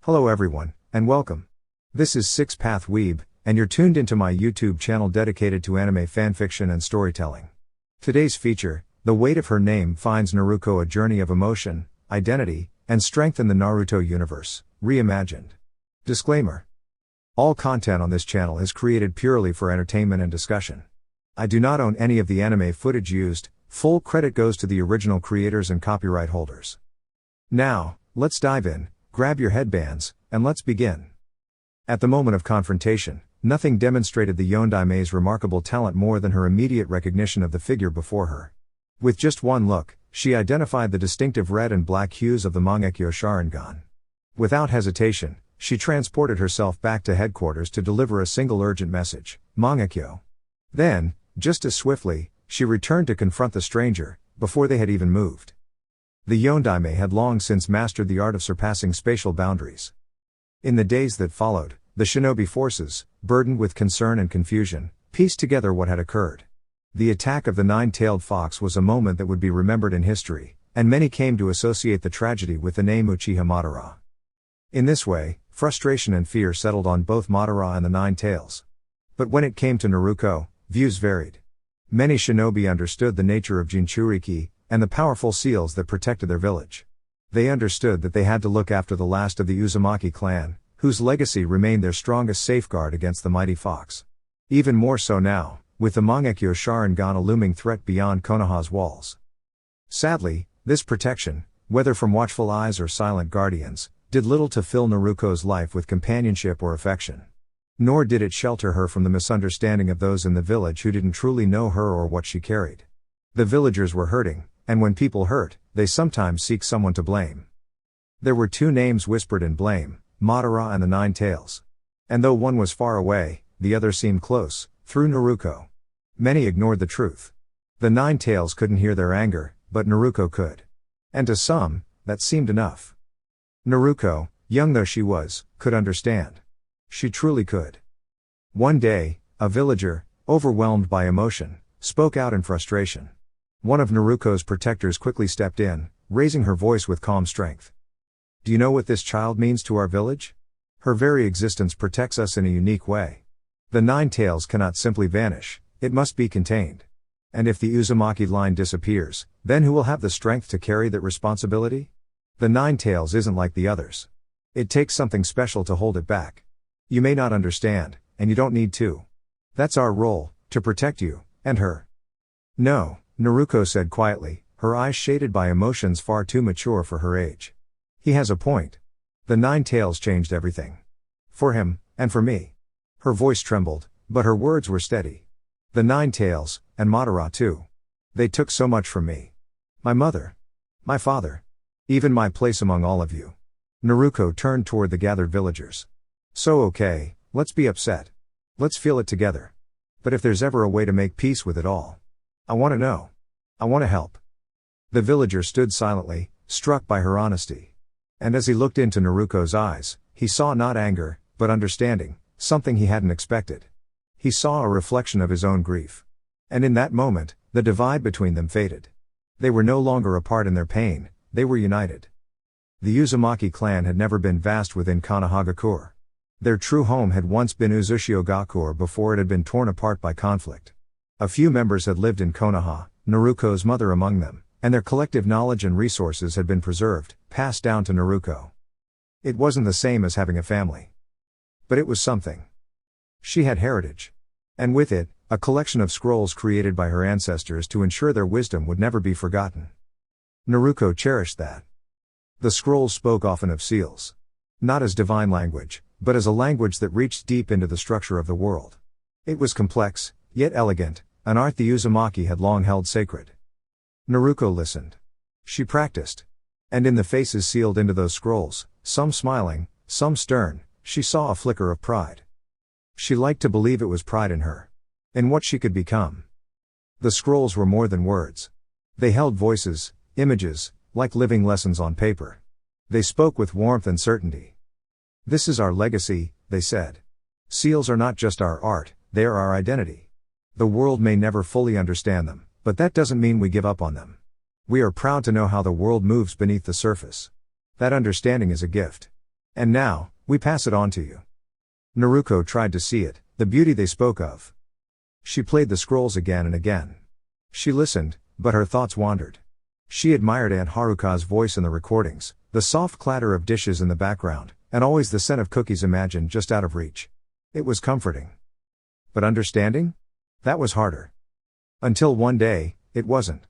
Hello everyone, and welcome. This is Six Path Weeb, and you're tuned into my YouTube channel dedicated to anime fanfiction and storytelling. Today's feature, The Weight of Her Name, finds Naruko a journey of emotion, identity, and strength in the Naruto universe, reimagined. Disclaimer. All content on this channel is created purely for entertainment and discussion. I do not own any of the anime footage used, full credit goes to the original creators and copyright holders. Now, let's dive in, grab your headbands, and let's begin. At the moment of confrontation, nothing demonstrated the Yondaime's remarkable talent more than her immediate recognition of the figure before her. With just one look, she identified the distinctive red and black hues of the Mangekyo Sharingan. Without hesitation, she transported herself back to headquarters to deliver a single urgent message, Mangekyo. Then, just as swiftly, she returned to confront the stranger, before they had even moved. The Yondaime had long since mastered the art of surpassing spatial boundaries. In the days that followed, the shinobi forces, burdened with concern and confusion, pieced together what had occurred. The attack of the nine-tailed fox was a moment that would be remembered in history, and many came to associate the tragedy with the name Uchiha Madara. In this way, frustration and fear settled on both Madara and the Nine Tails. But when it came to Naruko, views varied. Many shinobi understood the nature of Jinchuriki, and the powerful seals that protected their village. They understood that they had to look after the last of the Uzumaki clan, whose legacy remained their strongest safeguard against the mighty fox. Even more so now, with the Mangekyo Sharingan a looming threat beyond Konoha's walls. Sadly, this protection, whether from watchful eyes or silent guardians, did little to fill Naruko's life with companionship or affection. Nor did it shelter her from the misunderstanding of those in the village who didn't truly know her or what she carried. The villagers were hurting, and when people hurt, they sometimes seek someone to blame. There were two names whispered in blame, Madara and the Nine Tails. And though one was far away, the other seemed close, through Naruko. Many ignored the truth. The Nine Tails couldn't hear their anger, but Naruko could. And to some, that seemed enough. Naruko, young though she was, could understand. She truly could. One day, a villager, overwhelmed by emotion, spoke out in frustration. One of Naruko's protectors quickly stepped in, raising her voice with calm strength. Do you know what this child means to our village? Her very existence protects us in a unique way. The Nine Tails cannot simply vanish, it must be contained. And if the Uzumaki line disappears, then who will have the strength to carry that responsibility? The Nine Tails isn't like the others. It takes something special to hold it back. You may not understand, and you don't need to. That's our role, to protect you, and her. No, Naruko said quietly, her eyes shaded by emotions far too mature for her age. He has a point. The Nine Tails changed everything. For him, and for me. Her voice trembled, but her words were steady. The Nine Tails, and Madara too. They took so much from me. My mother. My father. Even my place among all of you. Naruko turned toward the gathered villagers. So okay, let's be upset. Let's feel it together. But if there's ever a way to make peace with it all, I want to know. I want to help. The villager stood silently, struck by her honesty. And as he looked into Naruko's eyes, he saw not anger, but understanding, something he hadn't expected. He saw a reflection of his own grief. And in that moment, the divide between them faded. They were no longer apart in their pain, they were united. The Uzumaki clan had never been vast within Konohagakure. Their true home had once been Uzushio-gakure before it had been torn apart by conflict. A few members had lived in Konoha, Naruko's mother among them, and their collective knowledge and resources had been preserved, passed down to Naruko. It wasn't the same as having a family. But it was something. She had heritage. And with it, a collection of scrolls created by her ancestors to ensure their wisdom would never be forgotten. Naruko cherished that. The scrolls spoke often of seals. Not as divine language, but as a language that reached deep into the structure of the world. It was complex, yet elegant, an art the Uzumaki had long held sacred. Naruko listened. She practiced. And in the faces sealed into those scrolls, some smiling, some stern, she saw a flicker of pride. She liked to believe it was pride in her. In what she could become. The scrolls were more than words. They held voices, images, like living lessons on paper. They spoke with warmth and certainty. This is our legacy, they said. Seals are not just our art, they are our identity. The world may never fully understand them, but that doesn't mean we give up on them. We are proud to know how the world moves beneath the surface. That understanding is a gift. And now, we pass it on to you. Naruko tried to see it, the beauty they spoke of. She played the scrolls again and again. She listened, but her thoughts wandered. She admired Aunt Haruka's voice in the recordings, the soft clatter of dishes in the background, and always the scent of cookies imagined just out of reach. It was comforting. But understanding? That was harder. Until one day, it wasn't.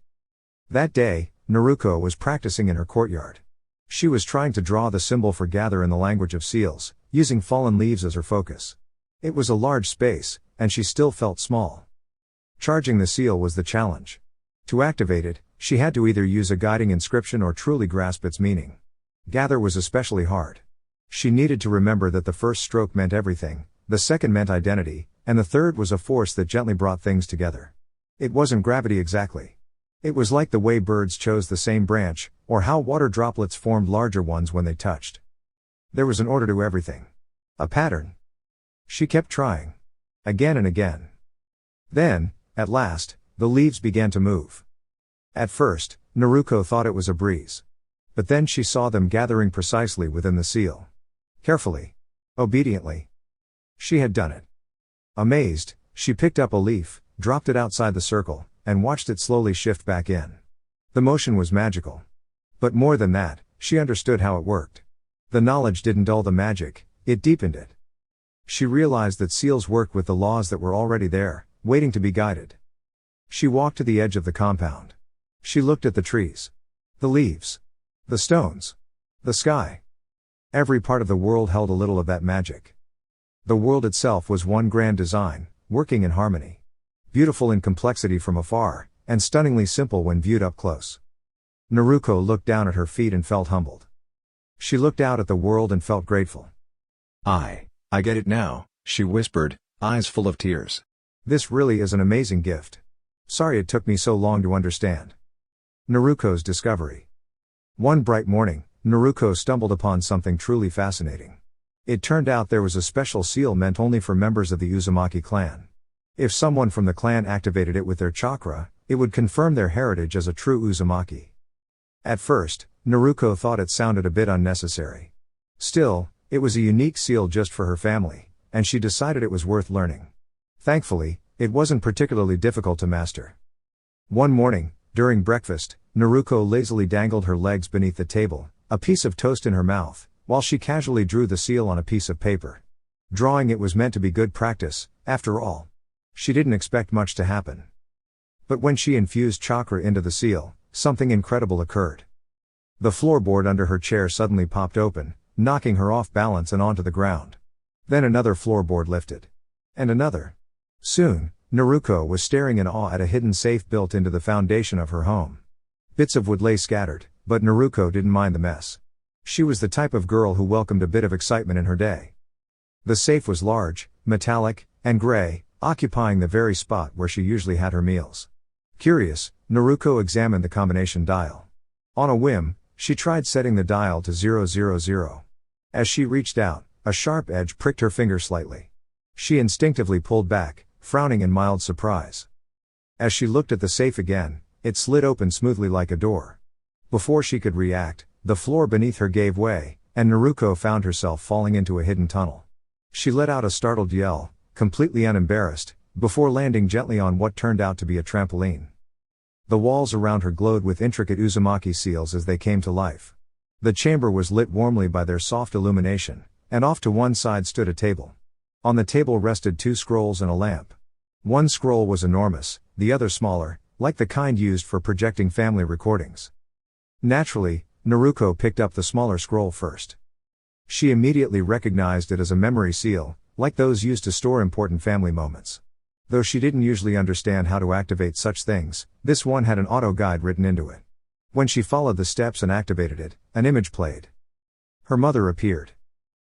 That day, Naruko was practicing in her courtyard. She was trying to draw the symbol for gather in the language of seals, using fallen leaves as her focus. It was a large space, and she still felt small. Charging the seal was the challenge. To activate it, she had to either use a guiding inscription or truly grasp its meaning. Gather was especially hard. She needed to remember that the first stroke meant everything, the second meant identity, and the third was a force that gently brought things together. It wasn't gravity exactly. It was like the way birds chose the same branch, or how water droplets formed larger ones when they touched. There was an order to everything. A pattern. She kept trying. Again and again. Then, at last, the leaves began to move. At first, Naruko thought it was a breeze. But then she saw them gathering precisely within the seal. Carefully. Obediently. She had done it. Amazed, she picked up a leaf, dropped it outside the circle, and watched it slowly shift back in. The motion was magical. But more than that, she understood how it worked. The knowledge didn't dull the magic, it deepened it. She realized that seals worked with the laws that were already there, waiting to be guided. She walked to the edge of the compound. She looked at the trees. The leaves. The stones. The sky. Every part of the world held a little of that magic. The world itself was one grand design, working in harmony. Beautiful in complexity from afar, and stunningly simple when viewed up close. Naruko looked down at her feet and felt humbled. She looked out at the world and felt grateful. I get it now, she whispered, eyes full of tears. This really is an amazing gift. Sorry it took me so long to understand. Naruko's discovery. One bright morning, Naruko stumbled upon something truly fascinating. It turned out there was a special seal meant only for members of the Uzumaki clan. If someone from the clan activated it with their chakra, it would confirm their heritage as a true Uzumaki. At first, Naruko thought it sounded a bit unnecessary. Still, it was a unique seal just for her family, and she decided it was worth learning. Thankfully, it wasn't particularly difficult to master. One morning, during breakfast, Naruko lazily dangled her legs beneath the table, a piece of toast in her mouth, while she casually drew the seal on a piece of paper. Drawing it was meant to be good practice, after all. She didn't expect much to happen. But when she infused chakra into the seal, something incredible occurred. The floorboard under her chair suddenly popped open, knocking her off balance and onto the ground. Then another floorboard lifted. And another. Soon, Naruko was staring in awe at a hidden safe built into the foundation of her home. Bits of wood lay scattered, but Naruko didn't mind the mess. She was the type of girl who welcomed a bit of excitement in her day. The safe was large, metallic, and gray, occupying the very spot where she usually had her meals. Curious, Naruko examined the combination dial. On a whim, she tried setting the dial to 000. As she reached out, a sharp edge pricked her finger slightly. She instinctively pulled back, frowning in mild surprise. As she looked at the safe again, it slid open smoothly like a door. Before she could react, the floor beneath her gave way, and Naruko found herself falling into a hidden tunnel. She let out a startled yell, completely unembarrassed, before landing gently on what turned out to be a trampoline. The walls around her glowed with intricate Uzumaki seals as they came to life. The chamber was lit warmly by their soft illumination, and off to one side stood a table. On the table rested 2 scrolls and a lamp. One scroll was enormous, the other smaller, like the kind used for projecting family recordings. Naturally, Naruko picked up the smaller scroll first. She immediately recognized it as a memory seal, like those used to store important family moments. Though she didn't usually understand how to activate such things, this one had an auto guide written into it. When she followed the steps and activated it, an image played. Her mother appeared.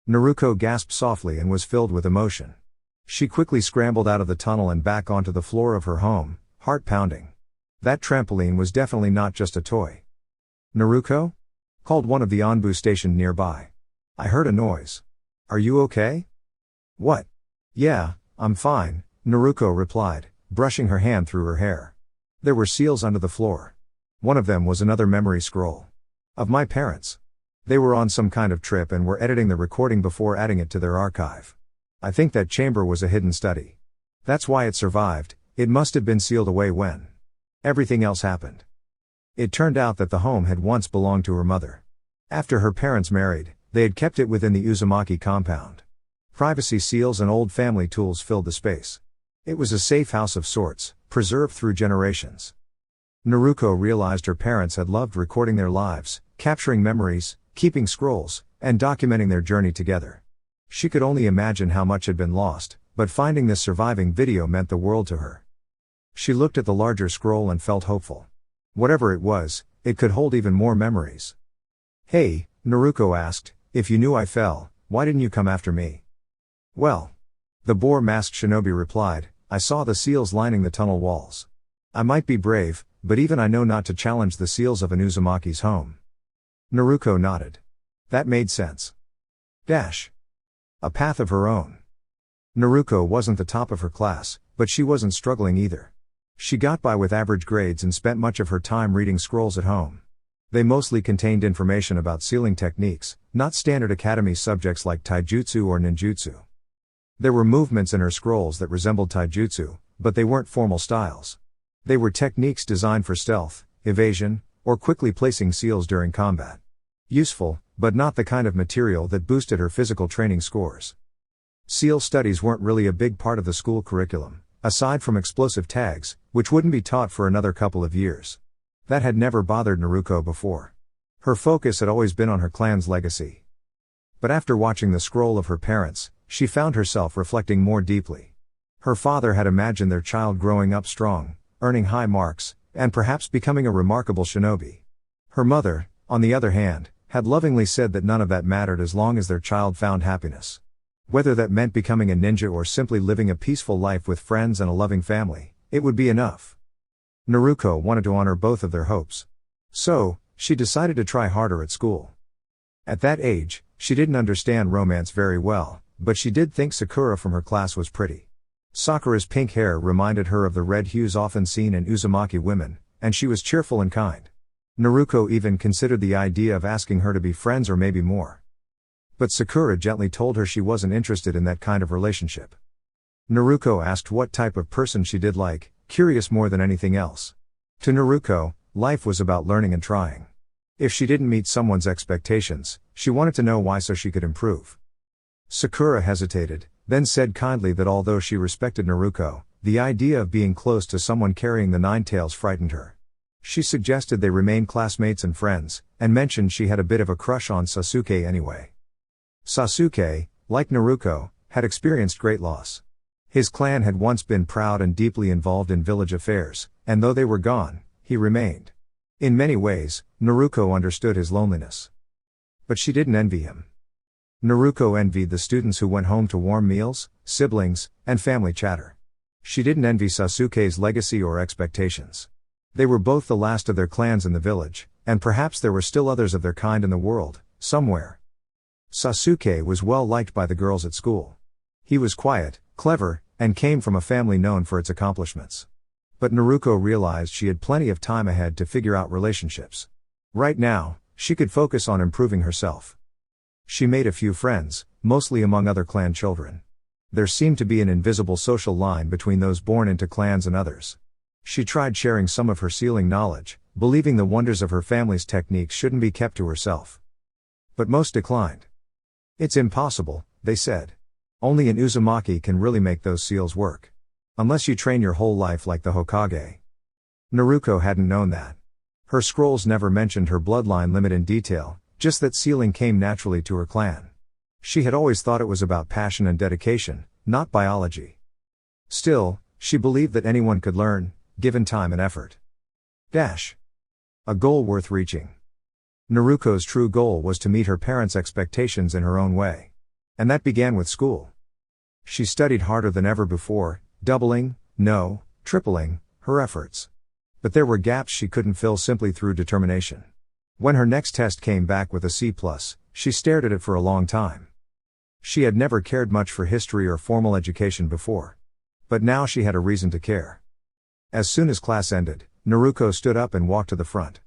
Naruko gasped softly and was filled with emotion. She quickly scrambled out of the tunnel and back onto the floor of her home, heart pounding. That trampoline was definitely not just a toy. "Naruko?" called one of the Anbu stationed nearby. "I heard a noise. Are you okay?" "What? Yeah, I'm fine," Naruko replied, brushing her hand through her hair. There were seals under the floor. One of them was another memory scroll. Of my parents. They were on some kind of trip and were editing the recording before adding it to their archive. I think that chamber was a hidden study. That's why it survived. It must have been sealed away when everything else happened. It turned out that the home had once belonged to her mother. After her parents married, they had kept it within the Uzumaki compound. Privacy seals and old family tools filled the space. It was a safe house of sorts, preserved through generations. Naruko realized her parents had loved recording their lives, capturing memories, keeping scrolls, and documenting their journey together. She could only imagine how much had been lost, but finding this surviving video meant the world to her. She looked at the larger scroll and felt hopeful. Whatever it was, it could hold even more memories. "Hey," Naruko asked, "if you knew I fell, why didn't you come after me?" "Well," the boar-masked shinobi replied, "I saw the seals lining the tunnel walls. I might be brave, but even I know not to challenge the seals of an Uzumaki's home." Naruko nodded. That made sense. A path of her own. Naruko wasn't the top of her class, but she wasn't struggling either. She got by with average grades and spent much of her time reading scrolls at home. They mostly contained information about sealing techniques, not standard academy subjects like taijutsu or ninjutsu. There were movements in her scrolls that resembled taijutsu, but they weren't formal styles. They were techniques designed for stealth, evasion, or quickly placing seals during combat. Useful, but not the kind of material that boosted her physical training scores. Seal studies weren't really a big part of the school curriculum, aside from explosive tags, which wouldn't be taught for another couple of years. That had never bothered Naruko before. Her focus had always been on her clan's legacy. But after watching the scroll of her parents, she found herself reflecting more deeply. Her father had imagined their child growing up strong, earning high marks, and perhaps becoming a remarkable shinobi. Her mother, on the other hand, had lovingly said that none of that mattered as long as their child found happiness. Whether that meant becoming a ninja or simply living a peaceful life with friends and a loving family, it would be enough. Naruko wanted to honor both of their hopes. So, she decided to try harder at school. At that age, she didn't understand romance very well, but she did think Sakura from her class was pretty. Sakura's pink hair reminded her of the red hues often seen in Uzumaki women, and she was cheerful and kind. Naruko even considered the idea of asking her to be friends or maybe more. But Sakura gently told her she wasn't interested in that kind of relationship. Naruko asked what type of person she did like, curious more than anything else. To Naruko, life was about learning and trying. If she didn't meet someone's expectations, she wanted to know why so she could improve. Sakura hesitated, then said kindly that although she respected Naruko, the idea of being close to someone carrying the nine tails frightened her. She suggested they remain classmates and friends, and mentioned she had a bit of a crush on Sasuke anyway. Sasuke, like Naruko, had experienced great loss. His clan had once been proud and deeply involved in village affairs, and though they were gone, he remained. In many ways, Naruko understood his loneliness. But she didn't envy him. Naruko envied the students who went home to warm meals, siblings, and family chatter. She didn't envy Sasuke's legacy or expectations. They were both the last of their clans in the village, and perhaps there were still others of their kind in the world, somewhere. Sasuke was well liked by the girls at school. He was quiet, clever, and came from a family known for its accomplishments. But Naruko realized she had plenty of time ahead to figure out relationships. Right now, she could focus on improving herself. She made a few friends, mostly among other clan children. There seemed to be an invisible social line between those born into clans and others. She tried sharing some of her sealing knowledge, believing the wonders of her family's techniques shouldn't be kept to herself. But most declined. "It's impossible," they said. "Only an Uzumaki can really make those seals work. Unless you train your whole life like the Hokage." Naruko hadn't known that. Her scrolls never mentioned her bloodline limit in detail, just that sealing came naturally to her clan. She had always thought it was about passion and dedication, not biology. Still, she believed that anyone could learn, given time and effort. A goal worth reaching. Naruko's true goal was to meet her parents' expectations in her own way. And that began with school. She studied harder than ever before, tripling, her efforts. But there were gaps she couldn't fill simply through determination. When her next test came back with a C+, she stared at it for a long time. She had never cared much for history or formal education before. But now she had a reason to care. As soon as class ended, Naruko stood up and walked to the front.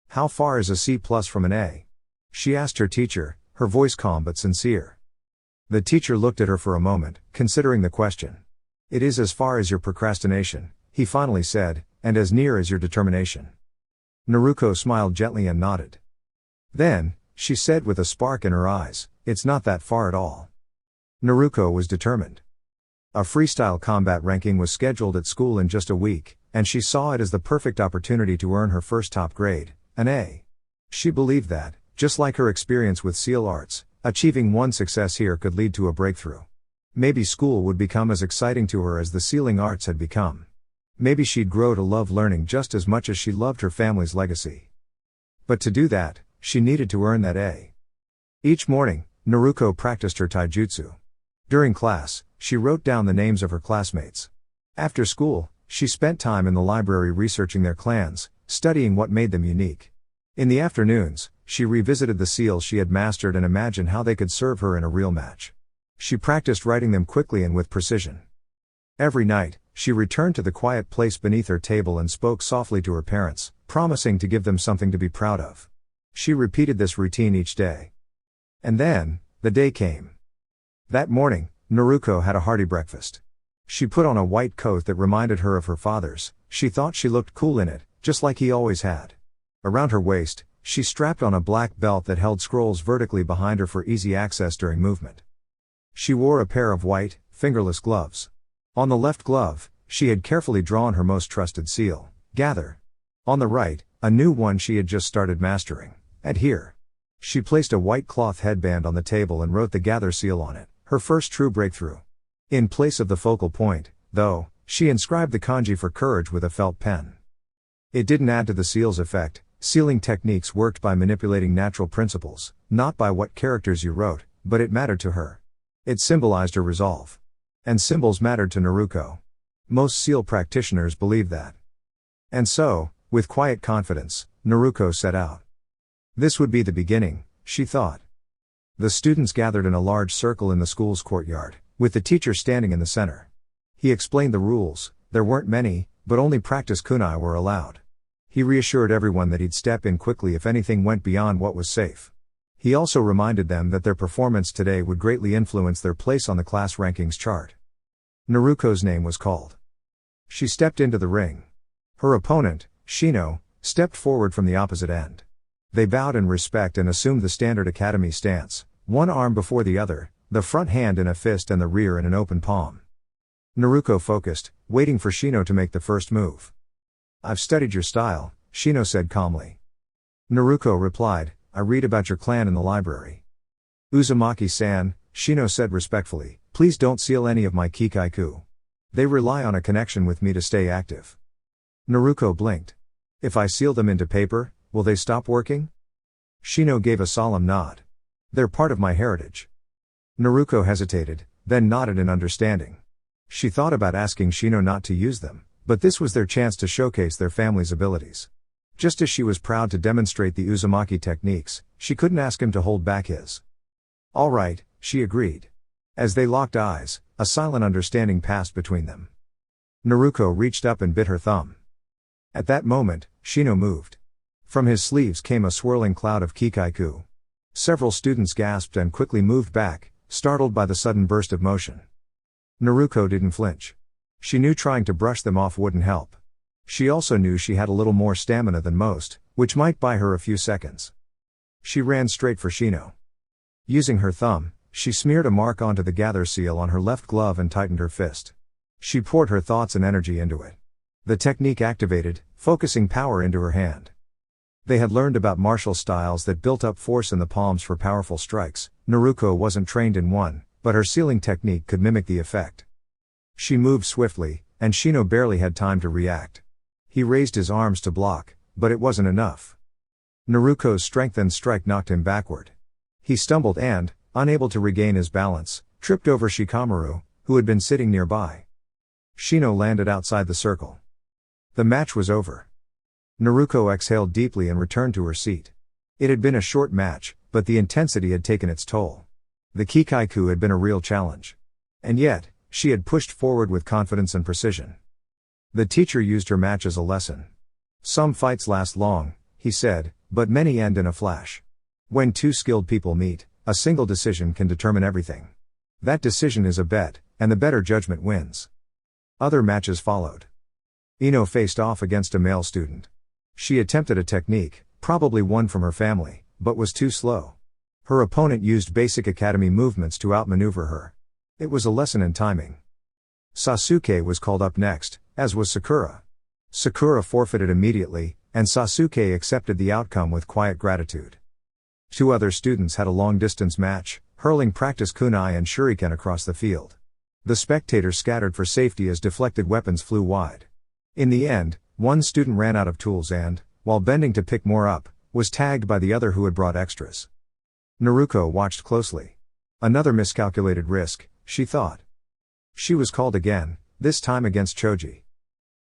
"How far is a C+ from an A?" she asked her teacher, her voice calm but sincere. The teacher looked at her for a moment, considering the question. It is as far as your procrastination, he finally said, and as near as your determination. Naruko smiled gently and nodded. Then, she said with a spark in her eyes, it's not that far at all. Naruko was determined. A freestyle combat ranking was scheduled at school in just a week, and she saw it as the perfect opportunity to earn her first top grade, an A. She believed that, just like her experience with seal arts, achieving one success here could lead to a breakthrough. Maybe school would become as exciting to her as the sealing arts had become. Maybe she'd grow to love learning just as much as she loved her family's legacy. But to do that, she needed to earn that A. Each morning, Naruko practiced her taijutsu. During class, she wrote down the names of her classmates. After school, she spent time in the library researching their clans, studying what made them unique. In the afternoons, she revisited the seals she had mastered and imagined how they could serve her in a real match. She practiced writing them quickly and with precision. Every night, she returned to the quiet place beneath her table and spoke softly to her parents, promising to give them something to be proud of. She repeated this routine each day. And then, the day came. That morning, Naruko had a hearty breakfast. She put on a white coat that reminded her of her father's. She thought she looked cool in it, just like he always had. Around her waist, she strapped on a black belt that held scrolls vertically behind her for easy access during movement. She wore a pair of white, fingerless gloves. On the left glove, she had carefully drawn her most trusted seal, Gather. On the right, a new one she had just started mastering, Adhere. She placed a white cloth headband on the table and wrote the Gather seal on it, her first true breakthrough. In place of the focal point, though, she inscribed the kanji for courage with a felt pen. It didn't add to the seal's effect. Sealing techniques worked by manipulating natural principles, not by what characters you wrote, but it mattered to her. It symbolized her resolve. And symbols mattered to Naruko. Most seal practitioners believe that. And so, with quiet confidence, Naruko set out. This would be the beginning, she thought. The students gathered in a large circle in the school's courtyard, with the teacher standing in the center. He explained the rules. There weren't many, but only practice kunai were allowed. He reassured everyone that he'd step in quickly if anything went beyond what was safe. He also reminded them that their performance today would greatly influence their place on the class rankings chart. Naruko's name was called. She stepped into the ring. Her opponent, Shino, stepped forward from the opposite end. They bowed in respect and assumed the standard academy stance, one arm before the other, the front hand in a fist and the rear in an open palm. Naruko focused, waiting for Shino to make the first move. I've studied your style, Shino said calmly. Naruko replied, I read about your clan in the library. Uzumaki-san, Shino said respectfully, please don't seal any of my kikaiku. They rely on a connection with me to stay active. Naruko blinked. If I seal them into paper, will they stop working? Shino gave a solemn nod. They're part of my heritage. Naruko hesitated, then nodded in understanding. She thought about asking Shino not to use them, but this was their chance to showcase their family's abilities. Just as she was proud to demonstrate the Uzumaki techniques, she couldn't ask him to hold back his. All right, she agreed. As they locked eyes, a silent understanding passed between them. Naruko reached up and bit her thumb. At that moment, Shino moved. From his sleeves came a swirling cloud of kikaiku. Several students gasped and quickly moved back, startled by the sudden burst of motion. Naruko didn't flinch. She knew trying to brush them off wouldn't help. She also knew she had a little more stamina than most, which might buy her a few seconds. She ran straight for Shino. Using her thumb, she smeared a mark onto the Gather seal on her left glove and tightened her fist. She poured her thoughts and energy into it. The technique activated, focusing power into her hand. They had learned about martial styles that built up force in the palms for powerful strikes. Naruko wasn't trained in one, but her sealing technique could mimic the effect. She moved swiftly, and Shino barely had time to react. He raised his arms to block, but it wasn't enough. Naruko's strengthened strike knocked him backward. He stumbled and, unable to regain his balance, tripped over Shikamaru, who had been sitting nearby. Shino landed outside the circle. The match was over. Naruko exhaled deeply and returned to her seat. It had been a short match, but the intensity had taken its toll. The kikaiku had been a real challenge. And yet, she had pushed forward with confidence and precision. The teacher used her match as a lesson. Some fights last long, he said, but many end in a flash. When two skilled people meet, a single decision can determine everything. That decision is a bet, and the better judgment wins. Other matches followed. Ino faced off against a male student. She attempted a technique, probably one from her family, but was too slow. Her opponent used basic academy movements to outmaneuver her. It was a lesson in timing. Sasuke was called up next, as was Sakura. Sakura forfeited immediately, and Sasuke accepted the outcome with quiet gratitude. Two other students had a long-distance match, hurling practice kunai and shuriken across the field. The spectators scattered for safety as deflected weapons flew wide. In the end, one student ran out of tools and, while bending to pick more up, was tagged by the other who had brought extras. Naruko watched closely. Another miscalculated risk, she thought. She was called again, this time against Choji.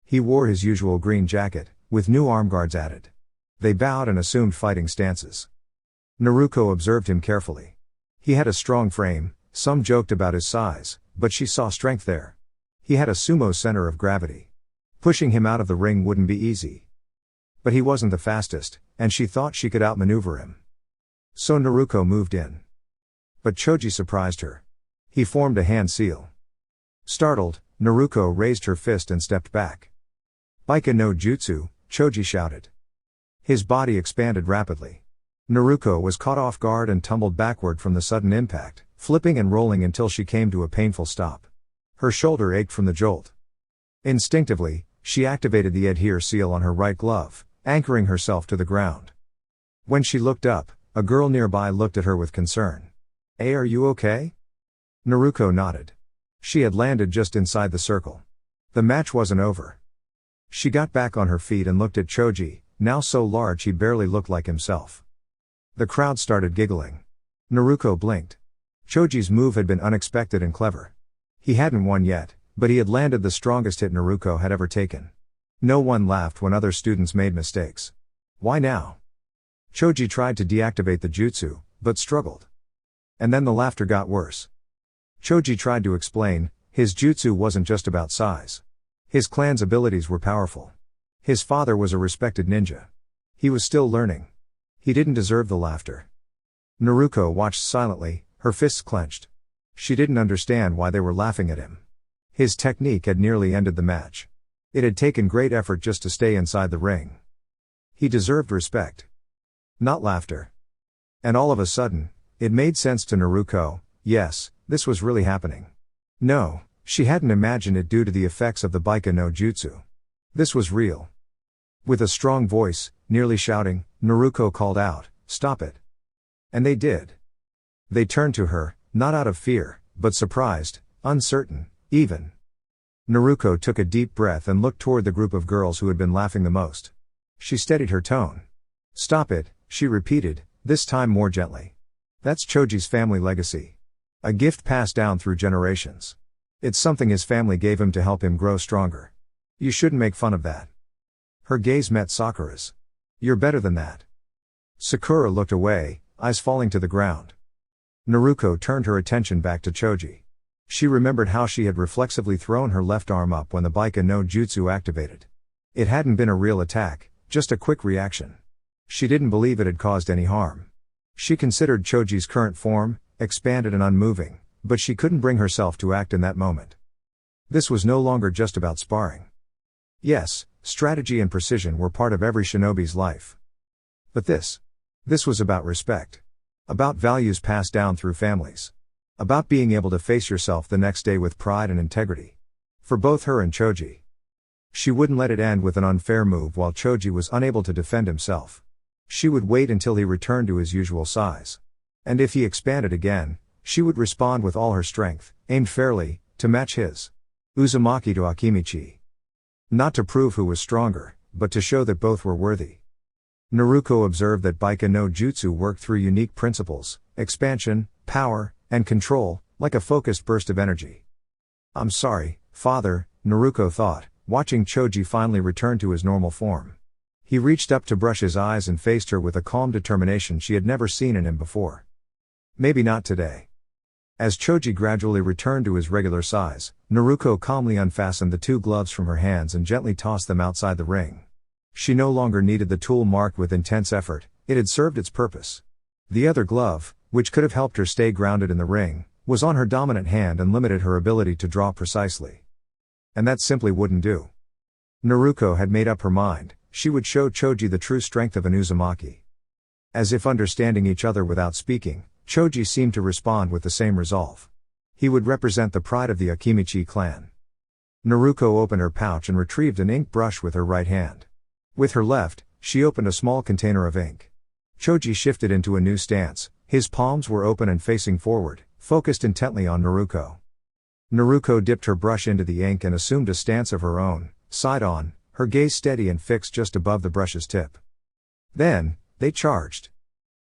He wore his usual green jacket, with new arm guards added. They bowed and assumed fighting stances. Naruko observed him carefully. He had a strong frame, some joked about his size, but she saw strength there. He had a sumo center of gravity. Pushing him out of the ring wouldn't be easy. But he wasn't the fastest, and she thought she could outmaneuver him. So Naruko moved in. But Choji surprised her. He formed a hand seal. Startled, Naruko raised her fist and stepped back. "Baika no jutsu," Choji shouted. His body expanded rapidly. Naruko was caught off guard and tumbled backward from the sudden impact, flipping and rolling until she came to a painful stop. Her shoulder ached from the jolt. Instinctively, she activated the adhere seal on her right glove, anchoring herself to the ground. When she looked up, a girl nearby looked at her with concern. "Hey, are you okay?" Naruko nodded. She had landed just inside the circle. The match wasn't over. She got back on her feet and looked at Choji, now so large he barely looked like himself. The crowd started giggling. Naruko blinked. Choji's move had been unexpected and clever. He hadn't won yet, but he had landed the strongest hit Naruko had ever taken. No one laughed when other students made mistakes. Why now? Choji tried to deactivate the jutsu, but struggled. And then the laughter got worse. Choji tried to explain, his jutsu wasn't just about size. His clan's abilities were powerful. His father was a respected ninja. He was still learning. He didn't deserve the laughter. Naruko watched silently, her fists clenched. She didn't understand why they were laughing at him. His technique had nearly ended the match. It had taken great effort just to stay inside the ring. He deserved respect. Not laughter. And all of a sudden, it made sense to Naruko, yes, this was really happening. No, she hadn't imagined it due to the effects of the Baika no Jutsu. This was real. With a strong voice, nearly shouting, Naruko called out, "Stop it." And they did. They turned to her, not out of fear, but surprised, uncertain, even. Naruko took a deep breath and looked toward the group of girls who had been laughing the most. She steadied her tone. "Stop it," she repeated, this time more gently. "That's Choji's family legacy. A gift passed down through generations. It's something his family gave him to help him grow stronger. You shouldn't make fun of that." Her gaze met Sakura's. "You're better than that." Sakura looked away, eyes falling to the ground. Naruko turned her attention back to Choji. She remembered how she had reflexively thrown her left arm up when the Baika no Jutsu activated. It hadn't been a real attack, just a quick reaction. She didn't believe it had caused any harm. She considered Choji's current form, expanded and unmoving, but she couldn't bring herself to act in that moment. This was no longer just about sparring. Yes, strategy and precision were part of every shinobi's life. But this was about respect. About values passed down through families. About being able to face yourself the next day with pride and integrity. For both her and Choji. She wouldn't let it end with an unfair move while Choji was unable to defend himself. She would wait until he returned to his usual size. And if he expanded again, she would respond with all her strength, aimed fairly, to match his. Uzumaki to Akimichi. Not to prove who was stronger, but to show that both were worthy. Naruko observed that Baika no Jutsu worked through unique principles, expansion, power, and control, like a focused burst of energy. "I'm sorry, father," Naruko thought, watching Choji finally return to his normal form. He reached up to brush his eyes and faced her with a calm determination she had never seen in him before. Maybe not today. As Choji gradually returned to his regular size, Naruko calmly unfastened the two gloves from her hands and gently tossed them outside the ring. She no longer needed the tool marked with intense effort, it had served its purpose. The other glove, which could have helped her stay grounded in the ring, was on her dominant hand and limited her ability to draw precisely. And that simply wouldn't do. Naruko had made up her mind, she would show Choji the true strength of an Uzumaki. As if understanding each other without speaking, Choji seemed to respond with the same resolve. He would represent the pride of the Akimichi clan. Naruko opened her pouch and retrieved an ink brush with her right hand. With her left, she opened a small container of ink. Choji shifted into a new stance, his palms were open and facing forward, focused intently on Naruko. Naruko dipped her brush into the ink and assumed a stance of her own, side on, her gaze steady and fixed just above the brush's tip. Then, they charged.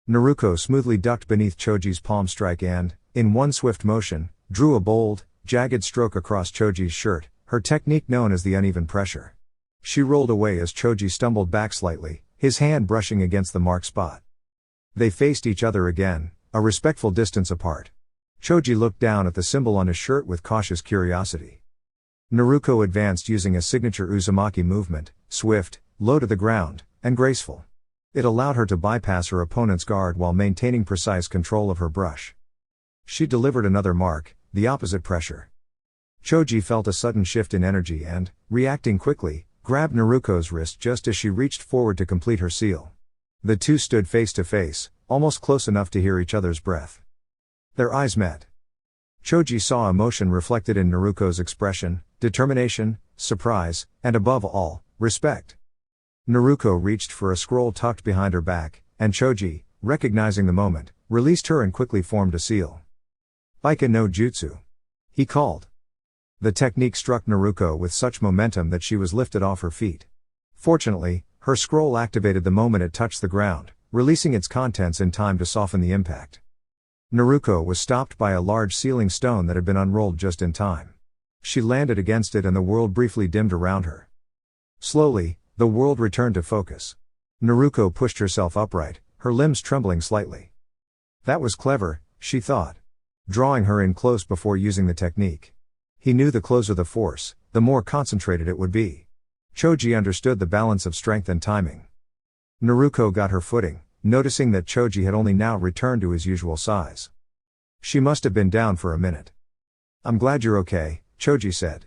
Naruko smoothly ducked beneath Choji's palm strike and, in one swift motion, drew a bold, jagged stroke across Choji's shirt, her technique known as the uneven pressure. She rolled away as Choji stumbled back slightly, his hand brushing against the mark spot. They faced each other again, a respectful distance apart. Choji looked down at the symbol on his shirt with cautious curiosity. Naruko advanced using a signature Uzumaki movement, swift, low to the ground, and graceful. It allowed her to bypass her opponent's guard while maintaining precise control of her brush. She delivered another mark, the opposite pressure. Choji felt a sudden shift in energy and, reacting quickly, grabbed Naruko's wrist just as she reached forward to complete her seal. The two stood face to face, almost close enough to hear each other's breath. Their eyes met. Choji saw emotion reflected in Naruko's expression, determination, surprise, and above all, respect. Naruko reached for a scroll tucked behind her back, and Choji, recognizing the moment, released her and quickly formed a seal. Baika no Jutsu. He called. The technique struck Naruko with such momentum that she was lifted off her feet. Fortunately, her scroll activated the moment it touched the ground, releasing its contents in time to soften the impact. Naruko was stopped by a large sealing stone that had been unrolled just in time. She landed against it and the world briefly dimmed around her. Slowly, the world returned to focus. Naruko pushed herself upright, her limbs trembling slightly. That was clever, she thought. Drawing her in close before using the technique. He knew the closer the force, the more concentrated it would be. Choji understood the balance of strength and timing. Naruko got her footing, noticing that Choji had only now returned to his usual size. She must have been down for a minute. "I'm glad you're okay," Choji said.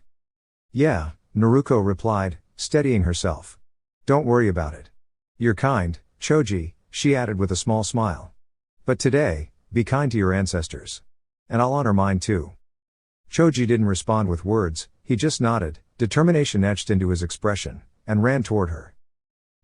"Yeah," Naruko replied, steadying herself. "Don't worry about it. You're kind, Choji," she added with a small smile. "But today, be kind to your ancestors. And I'll honor mine too." Choji didn't respond with words, he just nodded, determination etched into his expression, and ran toward her.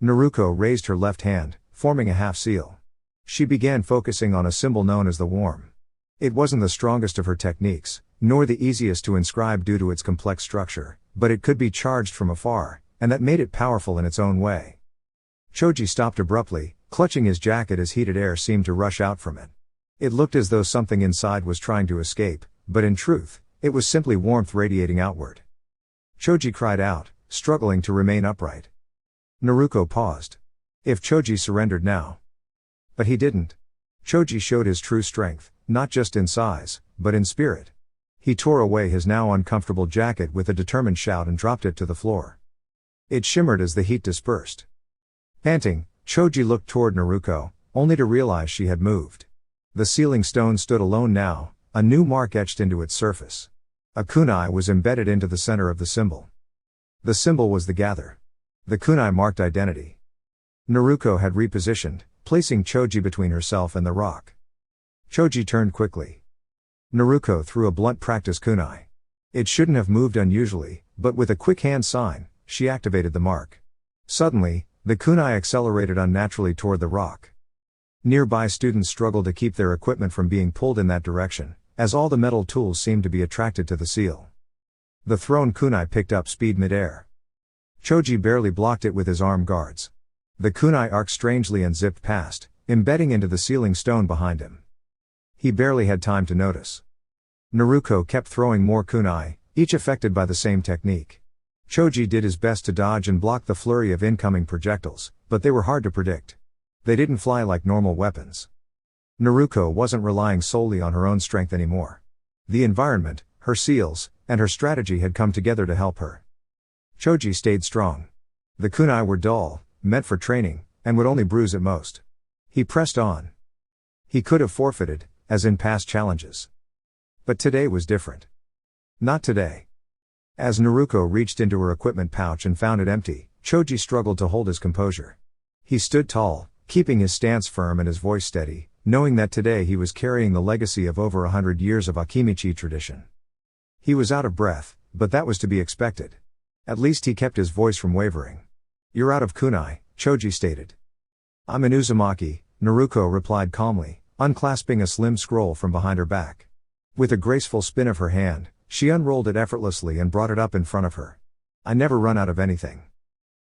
Naruko raised her left hand, forming a half seal. She began focusing on a symbol known as the worm. It wasn't the strongest of her techniques, nor the easiest to inscribe due to its complex structure, but it could be charged from afar, and that made it powerful in its own way. Choji stopped abruptly, clutching his jacket as heated air seemed to rush out from it. It looked as though something inside was trying to escape, but in truth, it was simply warmth radiating outward. Choji cried out, struggling to remain upright. Naruko paused. If Choji surrendered now. But he didn't. Choji showed his true strength, not just in size, but in spirit. He tore away his now uncomfortable jacket with a determined shout and dropped it to the floor. It shimmered as the heat dispersed. Panting, Choji looked toward Naruko, only to realize she had moved. The sealing stone stood alone now, a new mark etched into its surface. A kunai was embedded into the center of the symbol. The symbol was the gather. The kunai marked identity. Naruko had repositioned, placing Choji between herself and the rock. Choji turned quickly. Naruko threw a blunt practice kunai. It shouldn't have moved unusually, but with a quick hand sign, she activated the mark. Suddenly, the kunai accelerated unnaturally toward the rock. Nearby students struggled to keep their equipment from being pulled in that direction, as all the metal tools seemed to be attracted to the seal. The thrown kunai picked up speed mid-air. Choji barely blocked it with his arm guards. The kunai arced strangely and zipped past, embedding into the sealing stone behind him. He barely had time to notice. Naruko kept throwing more kunai, each affected by the same technique. Choji did his best to dodge and block the flurry of incoming projectiles, but they were hard to predict. They didn't fly like normal weapons. Naruko wasn't relying solely on her own strength anymore. The environment, her seals, and her strategy had come together to help her. Choji stayed strong. The kunai were dull, meant for training, and would only bruise at most. He pressed on. He could have forfeited, as in past challenges. But today was different. Not today. As Naruko reached into her equipment pouch and found it empty, Choji struggled to hold his composure. He stood tall, keeping his stance firm and his voice steady, knowing that today he was carrying the legacy of over 100 years of Akimichi tradition. He was out of breath, but that was to be expected. At least he kept his voice from wavering. "You're out of kunai," Choji stated. "I'm in Uzumaki," Naruko replied calmly, unclasping a slim scroll from behind her back. With a graceful spin of her hand, she unrolled it effortlessly and brought it up in front of her. "I never run out of anything."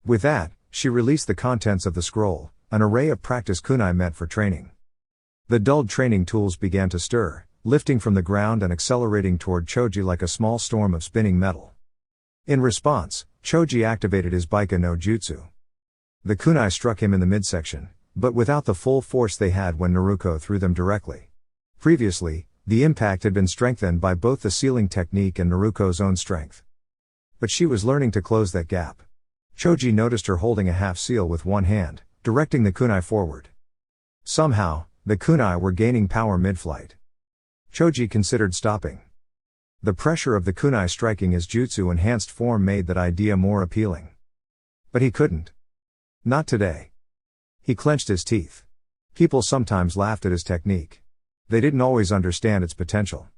With that, she released the contents of the scroll, an array of practice kunai meant for training. The dulled training tools began to stir, lifting from the ground and accelerating toward Choji like a small storm of spinning metal. In response, Choji activated his Baika no Jutsu. The kunai struck him in the midsection, but without the full force they had when Naruko threw them directly. Previously, the impact had been strengthened by both the sealing technique and Naruko's own strength. But she was learning to close that gap. Choji noticed her holding a half seal with one hand, directing the kunai forward. Somehow, the kunai were gaining power mid-flight. Choji considered stopping. The pressure of the kunai striking his jutsu-enhanced form made that idea more appealing. But he couldn't. Not today. He clenched his teeth. People sometimes laughed at his technique. They didn't always understand its potential.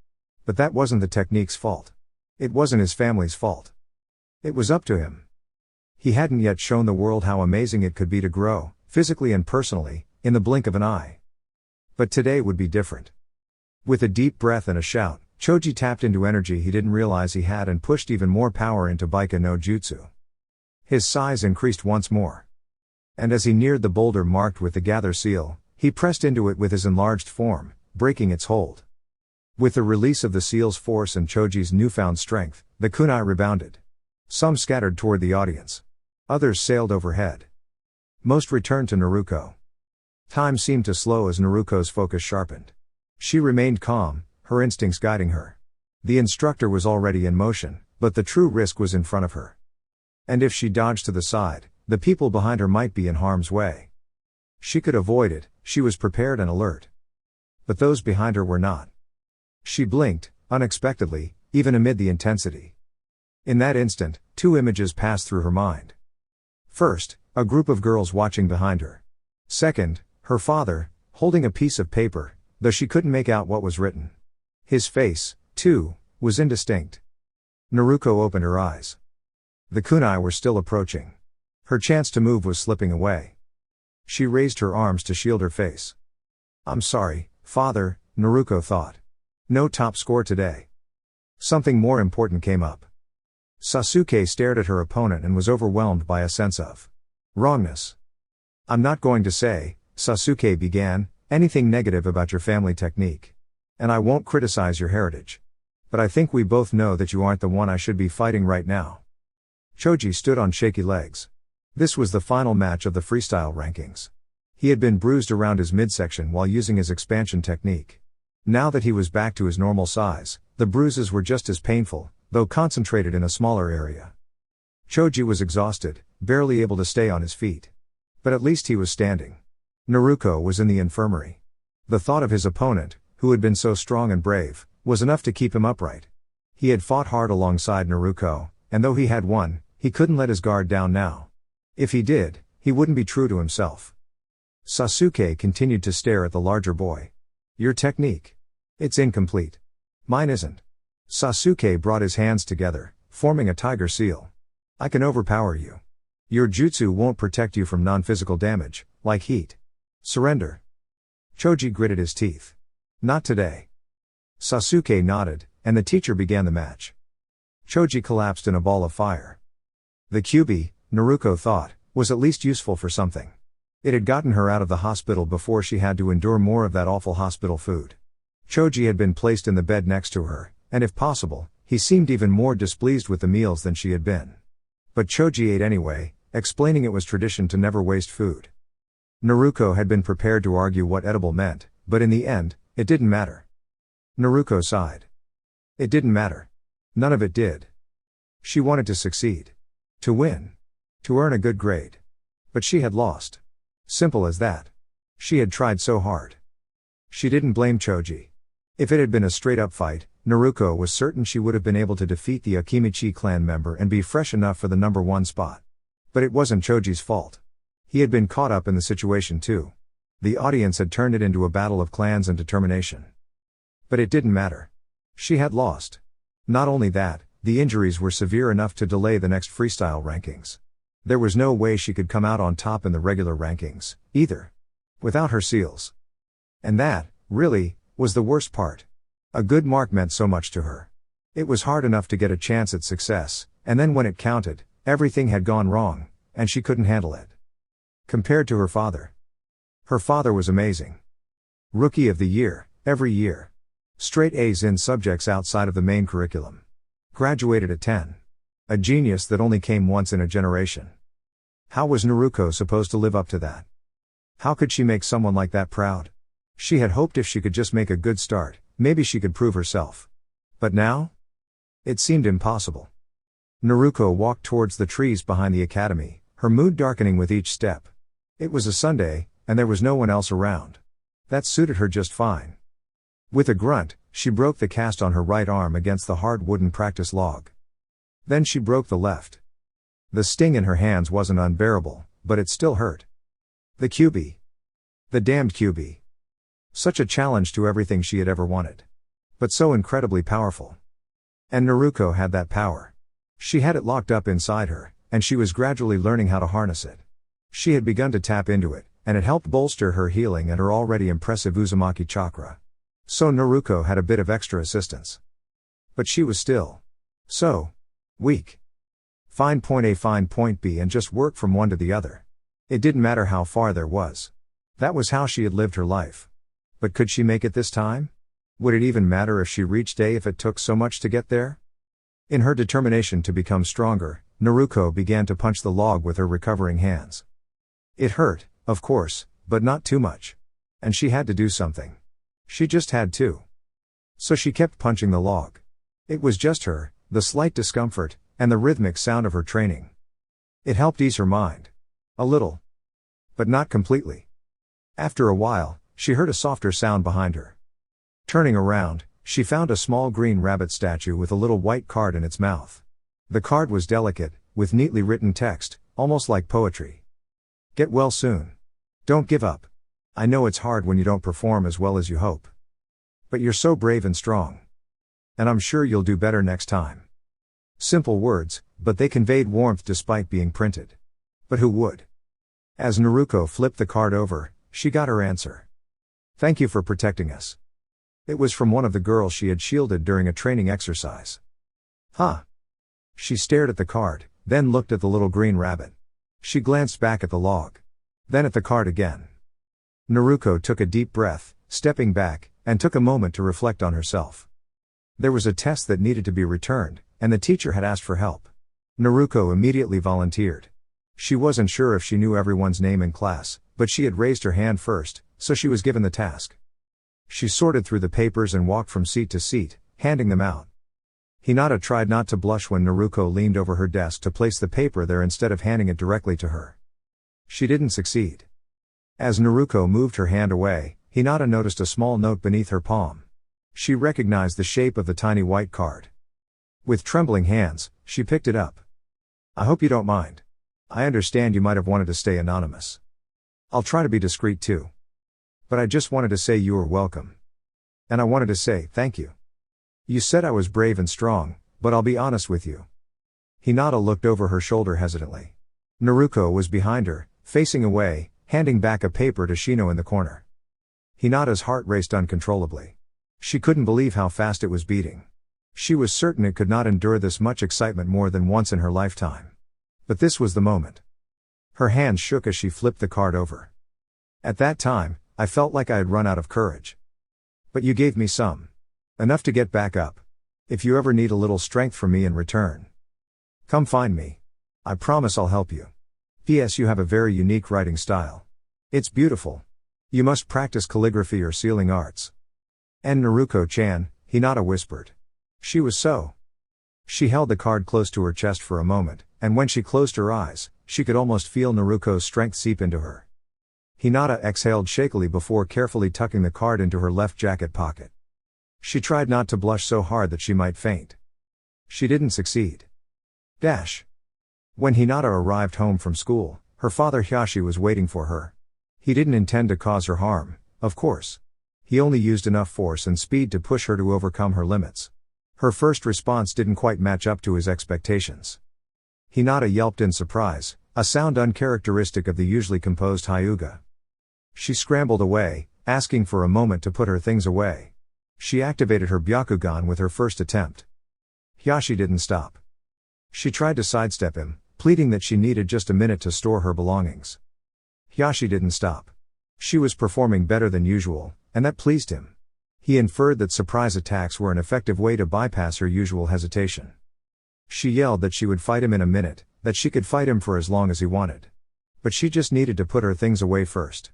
But that wasn't the technique's fault. It wasn't his family's fault. It was up to him. He hadn't yet shown the world how amazing it could be to grow, physically and personally, in the blink of an eye. But today would be different. With a deep breath and a shout, Choji tapped into energy he didn't realize he had and pushed even more power into Baika no Jutsu. His size increased once more. And as he neared the boulder marked with the gather seal, he pressed into it with his enlarged form, breaking its hold. With the release of the seal's force and Choji's newfound strength, the kunai rebounded. Some scattered toward the audience. Others sailed overhead. Most returned to Naruko. Time seemed to slow as Naruko's focus sharpened. She remained calm, her instincts guiding her. The instructor was already in motion, but the true risk was in front of her. And if she dodged to the side, the people behind her might be in harm's way. She could avoid it, she was prepared and alert. But those behind her were not. She blinked, unexpectedly, even amid the intensity. In that instant, two images passed through her mind. First, a group of girls watching behind her. Second, her father, holding a piece of paper, though she couldn't make out what was written. His face, too, was indistinct. Naruko opened her eyes. The kunai were still approaching. Her chance to move was slipping away. She raised her arms to shield her face. "I'm sorry, father," Naruko thought. No top score today. Something more important came up. Sasuke stared at her opponent and was overwhelmed by a sense of wrongness. "I'm not going to say," Sasuke began, "anything negative about your family technique. And I won't criticize your heritage. But I think we both know that you aren't the one I should be fighting right now." Choji stood on shaky legs. This was the final match of the freestyle rankings. He had been bruised around his midsection while using his expansion technique. Now that he was back to his normal size, the bruises were just as painful, though concentrated in a smaller area. Choji was exhausted, barely able to stay on his feet. But at least he was standing. Naruko was in the infirmary. The thought of his opponent, who had been so strong and brave, was enough to keep him upright. He had fought hard alongside Naruko, and though he had won, he couldn't let his guard down now. If he did, he wouldn't be true to himself. Sasuke continued to stare at the larger boy. "Your technique. It's incomplete. Mine isn't." Sasuke brought his hands together, forming a tiger seal. "I can overpower you. Your jutsu won't protect you from non-physical damage, like heat. Surrender." Choji gritted his teeth. "Not today." Sasuke nodded, and the teacher began the match. Choji collapsed in a ball of fire. The Kyuubi, Naruko thought, was at least useful for something. It had gotten her out of the hospital before she had to endure more of that awful hospital food. Choji had been placed in the bed next to her, and if possible, he seemed even more displeased with the meals than she had been. But Choji ate anyway, explaining it was tradition to never waste food. Naruko had been prepared to argue what edible meant, but in the end, it didn't matter. Naruko sighed. It didn't matter. None of it did. She wanted to succeed. To win. To earn a good grade. But she had lost. Simple as that. She had tried so hard. She didn't blame Choji. If it had been a straight-up fight, Naruko was certain she would have been able to defeat the Akimichi clan member and be fresh enough for the number 1 spot. But it wasn't Choji's fault. He had been caught up in the situation too. The audience had turned it into a battle of clans and determination. But it didn't matter. She had lost. Not only that, the injuries were severe enough to delay the next freestyle rankings. There was no way she could come out on top in the regular rankings, either. Without her seals. And that, really, was the worst part. A good mark meant so much to her. It was hard enough to get a chance at success, and then when it counted, everything had gone wrong, and she couldn't handle it. Compared to her father. Her father was amazing. Rookie of the year, every year. Straight A's in subjects outside of the main curriculum. Graduated at 10. A genius that only came once in a generation. How was Naruko supposed to live up to that? How could she make someone like that proud? She had hoped if she could just make a good start, maybe she could prove herself. But now? It seemed impossible. Naruko walked towards the trees behind the academy, her mood darkening with each step. It was a Sunday, and there was no one else around. That suited her just fine. With a grunt, she broke the cast on her right arm against the hard wooden practice log. Then she broke the left. The sting in her hands wasn't unbearable, but it still hurt. The QB. The damned QB. Such a challenge to everything she had ever wanted. But so incredibly powerful. And Naruko had that power. She had it locked up inside her, and she was gradually learning how to harness it. She had begun to tap into it, and it helped bolster her healing and her already impressive Uzumaki chakra. So Naruko had a bit of extra assistance. But she was still so weak. Find point A, find point B, and just work from one to the other. It didn't matter how far there was. That was how she had lived her life. But could she make it this time? Would it even matter if she reached A if it took so much to get there? In her determination to become stronger, Naruko began to punch the log with her recovering hands. It hurt, of course, but not too much. And she had to do something. She just had to. So she kept punching the log. It was just her, the slight discomfort, and the rhythmic sound of her training. It helped ease her mind. A little. But not completely. After a while, she heard a softer sound behind her. Turning around, she found a small green rabbit statue with a little white card in its mouth. The card was delicate, with neatly written text, almost like poetry. Get well soon. Don't give up. I know it's hard when you don't perform as well as you hope. But you're so brave and strong. And I'm sure you'll do better next time. Simple words, but they conveyed warmth despite being printed. But who would? As Naruko flipped the card over, she got her answer. Thank you for protecting us. It was from one of the girls she had shielded during a training exercise. Huh? She stared at the card, then looked at the little green rabbit. She glanced back at the log. Then at the card again. Naruko took a deep breath, stepping back, and took a moment to reflect on herself. There was a test that needed to be returned, and the teacher had asked for help. Naruko immediately volunteered. She wasn't sure if she knew everyone's name in class, but she had raised her hand first, so she was given the task. She sorted through the papers and walked from seat to seat, handing them out. Hinata tried not to blush when Naruko leaned over her desk to place the paper there instead of handing it directly to her. She didn't succeed. As Naruko moved her hand away, Hinata noticed a small note beneath her palm. She recognized the shape of the tiny white card. With trembling hands, she picked it up. I hope you don't mind. I understand you might have wanted to stay anonymous. I'll try to be discreet too. But I just wanted to say you were welcome. And I wanted to say thank you. You said I was brave and strong, but I'll be honest with you. Hinata looked over her shoulder hesitantly. Naruko was behind her, facing away, handing back a paper to Shino in the corner. Hinata's heart raced uncontrollably. She couldn't believe how fast it was beating. She was certain it could not endure this much excitement more than once in her lifetime. But this was the moment. Her hands shook as she flipped the card over. At that time, I felt like I had run out of courage. But you gave me some. Enough to get back up. If you ever need a little strength from me in return, come find me. I promise I'll help you. P.S. You have a very unique writing style. It's beautiful. You must practice calligraphy or sealing arts. And Naruko-chan, Hinata whispered. She was so. She held the card close to her chest for a moment, and when she closed her eyes, she could almost feel Naruko's strength seep into her. Hinata exhaled shakily before carefully tucking the card into her left jacket pocket. She tried not to blush so hard that she might faint. She didn't succeed. When Hinata arrived home from school, her father Hyashi was waiting for her. He didn't intend to cause her harm, of course. He only used enough force and speed to push her to overcome her limits. Her first response didn't quite match up to his expectations. Hinata yelped in surprise, a sound uncharacteristic of the usually composed Hyuga. She scrambled away, asking for a moment to put her things away. She activated her Byakugan with her first attempt. Hyashi didn't stop. She tried to sidestep him, pleading that she needed just a minute to store her belongings. Hyashi didn't stop. She was performing better than usual, and that pleased him. He inferred that surprise attacks were an effective way to bypass her usual hesitation. She yelled that she would fight him in a minute, that she could fight him for as long as he wanted. But she just needed to put her things away first.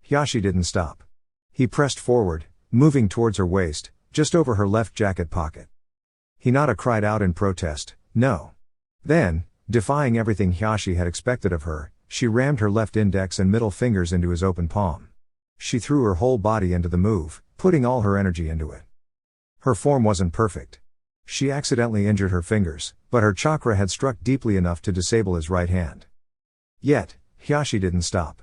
Hyashi didn't stop. He pressed forward, moving towards her waist, just over her left jacket pocket. Hinata cried out in protest, "No." Then, defying everything Hyashi had expected of her, she rammed her left index and middle fingers into his open palm. She threw her whole body into the move, putting all her energy into it. Her form wasn't perfect. She accidentally injured her fingers, but her chakra had struck deeply enough to disable his right hand. Yet, Hyashi didn't stop.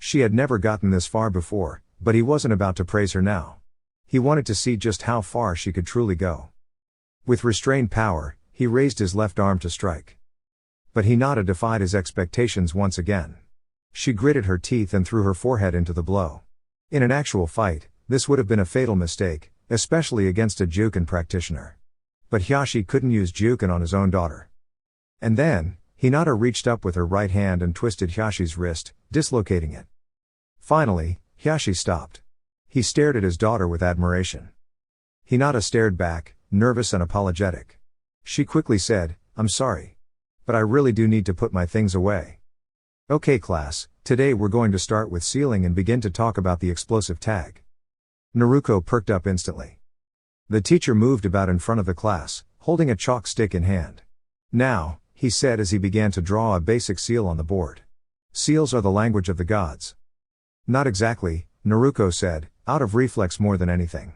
She had never gotten this far before, but he wasn't about to praise her now. He wanted to see just how far she could truly go. With restrained power, he raised his left arm to strike. But Hinata defied his expectations once again. She gritted her teeth and threw her forehead into the blow. In an actual fight, this would have been a fatal mistake, especially against a Juken practitioner. But Hyashi couldn't use Juken on his own daughter. And then, Hinata reached up with her right hand and twisted Hyashi's wrist, dislocating it. Finally, Hyashi stopped. He stared at his daughter with admiration. Hinata stared back, nervous and apologetic. She quickly said, "I'm sorry. But I really do need to put my things away." "Okay class, today we're going to start with sealing and begin to talk about the explosive tag." Naruko perked up instantly. The teacher moved about in front of the class, holding a chalk stick in hand. "Now," he said as he began to draw a basic seal on the board. "Seals are the language of the gods." "Not exactly," Naruko said, out of reflex more than anything.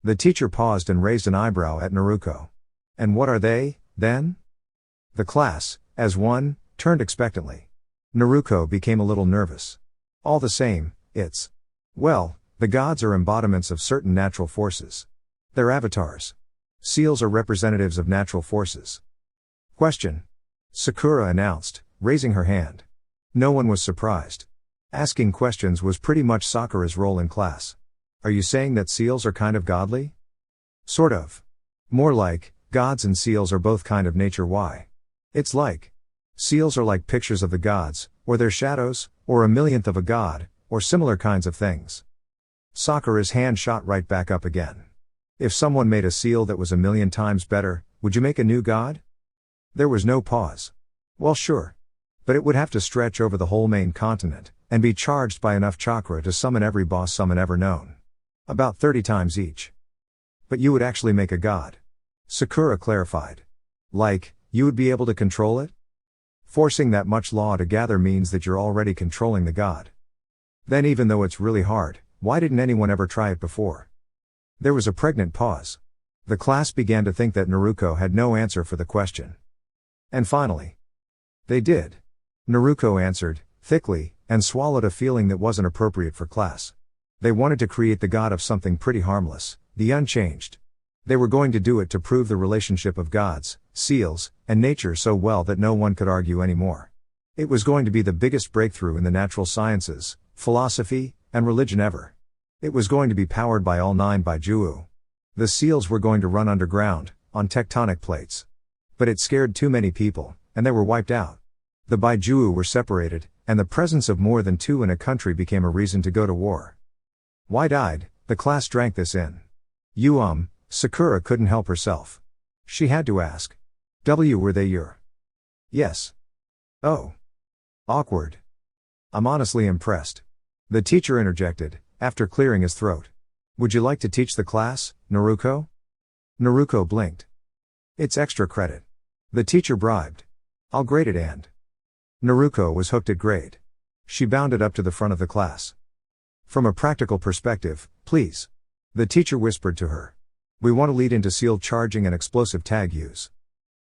The teacher paused and raised an eyebrow at Naruko. "And what are they, then?" The class, as one, turned expectantly. Naruko became a little nervous. "All the same, well, the gods are embodiments of certain natural forces. They're avatars. Seals are representatives of natural forces." "Question?" Sakura announced, raising her hand. No one was surprised. Asking questions was pretty much Sakura's role in class. "Are you saying that seals are kind of godly?" "Sort of. More like, gods and seals are both kind of nature. Why? It's like, seals are like pictures of the gods, or their shadows, or a millionth of a god, or similar kinds of things." Sakura's hand shot right back up again. "If someone made a seal that was a million times better, would you make a new god?" There was no pause. "Well, sure. But it would have to stretch over the whole main continent, and be charged by enough chakra to summon every boss summon ever known. About 30 times each." "But you would actually make a god?" Sakura clarified. "Like, you would be able to control it?" "Forcing that much law to gather means that you're already controlling the god." "Then even though it's really hard, why didn't anyone ever try it before?" There was a pregnant pause. The class began to think that Naruko had no answer for the question. And finally, "They did." Naruko answered, thickly, and swallowed a feeling that wasn't appropriate for class. They wanted to create the god of something pretty harmless, the unchanged. They were going to do it to prove the relationship of gods, seals, and nature so well that no one could argue anymore. It was going to be the biggest breakthrough in the natural sciences, philosophy, and religion ever. It was going to be powered by all 9 Baijuu. The seals were going to run underground, on tectonic plates. But it scared too many people, and they were wiped out. The Baijuu were separated, and the presence of more than 2 in a country became a reason to go to war. Wide-eyed, the class drank this in. Sakura couldn't help herself. She had to ask. Were they your? Yes. Oh. Awkward. I'm honestly impressed. The teacher interjected, after clearing his throat. Would you like to teach the class, Naruko? Naruko blinked. It's extra credit. The teacher bribed. I'll grade it and. Naruko was hooked at grade. She bounded up to the front of the class. From a practical perspective, please. The teacher whispered to her. We want to lead into seal charging and explosive tag use.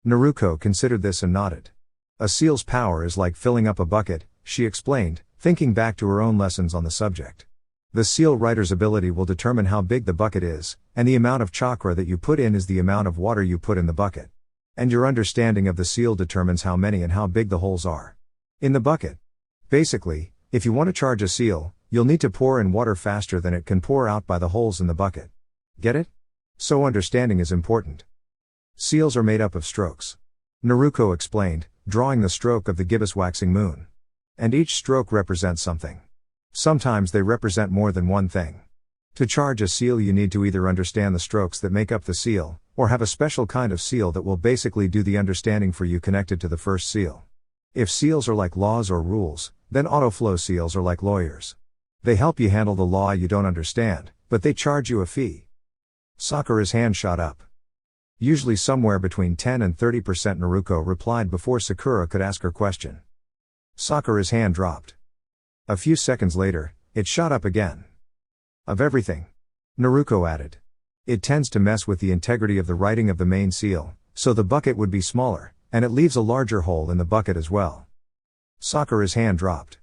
Naruko considered this and nodded. A seal's power is like filling up a bucket, she explained, thinking back to her own lessons on the subject. The seal rider's ability will determine how big the bucket is, and the amount of chakra that you put in is the amount of water you put in the bucket. And your understanding of the seal determines how many and how big the holes are in the bucket. Basically, if you want to charge a seal, you'll need to pour in water faster than it can pour out by the holes in the bucket. Get it? So understanding is important. Seals are made up of strokes. Naruko explained, drawing the stroke of the gibbous waxing moon. And each stroke represents something. Sometimes they represent more than one thing. To charge a seal you need to either understand the strokes that make up the seal, or have a special kind of seal that will basically do the understanding for you connected to the first seal. If seals are like laws or rules, then autoflow seals are like lawyers. They help you handle the law you don't understand, but they charge you a fee. Sakura's hand shot up. Usually somewhere between 10 and 30%, Naruko replied before Sakura could ask her question. Sakura's hand dropped. A few seconds later, it shot up again. Of everything. Naruko added. It tends to mess with the integrity of the writing of the main seal, so the bucket would be smaller, and it leaves a larger hole in the bucket as well. Sakura's hand dropped.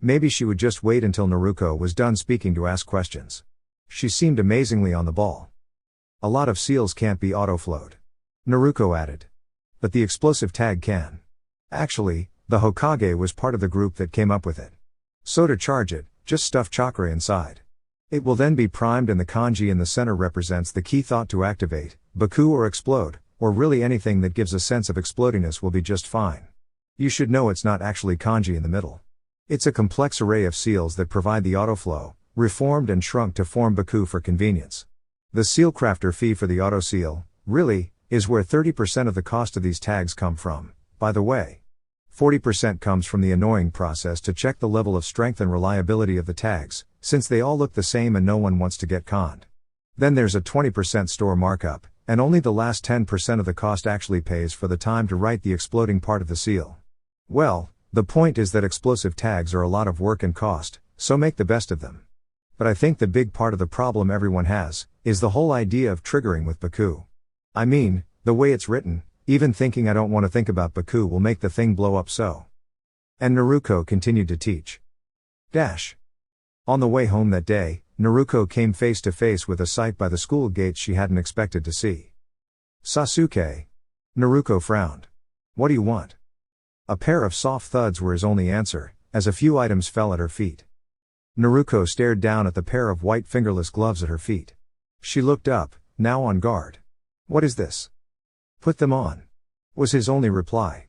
Maybe she would just wait until Naruko was done speaking to ask questions. She seemed amazingly on the ball. A lot of seals can't be autoflowed. Naruko added. But the explosive tag can. Actually, the Hokage was part of the group that came up with it. So to charge it, just stuff chakra inside. It will then be primed and the kanji in the center represents the key thought to activate, baku or explode, or really anything that gives a sense of explodiness will be just fine. You should know it's not actually kanji in the middle. It's a complex array of seals that provide the autoflow, reformed and shrunk to form baku for convenience. The seal crafter fee for the auto seal, really, is where 30% of the cost of these tags come from, by the way. 40% comes from the annoying process to check the level of strength and reliability of the tags, since they all look the same and no one wants to get conned. Then there's a 20% store markup, and only the last 10% of the cost actually pays for the time to write the exploding part of the seal. Well, the point is that explosive tags are a lot of work and cost, so make the best of them. But I think the big part of the problem everyone has, is the whole idea of triggering with baku. I mean, the way it's written, even thinking I don't want to think about baku will make the thing blow up so. And Naruko continued to teach. On the way home that day, Naruko came face to face with a sight by the school gates she hadn't expected to see. Sasuke. Naruko frowned. What do you want? A pair of soft thuds were his only answer, as a few items fell at her feet. Naruko stared down at the pair of white fingerless gloves at her feet. She looked up, now on guard. What is this? Put them on, was his only reply.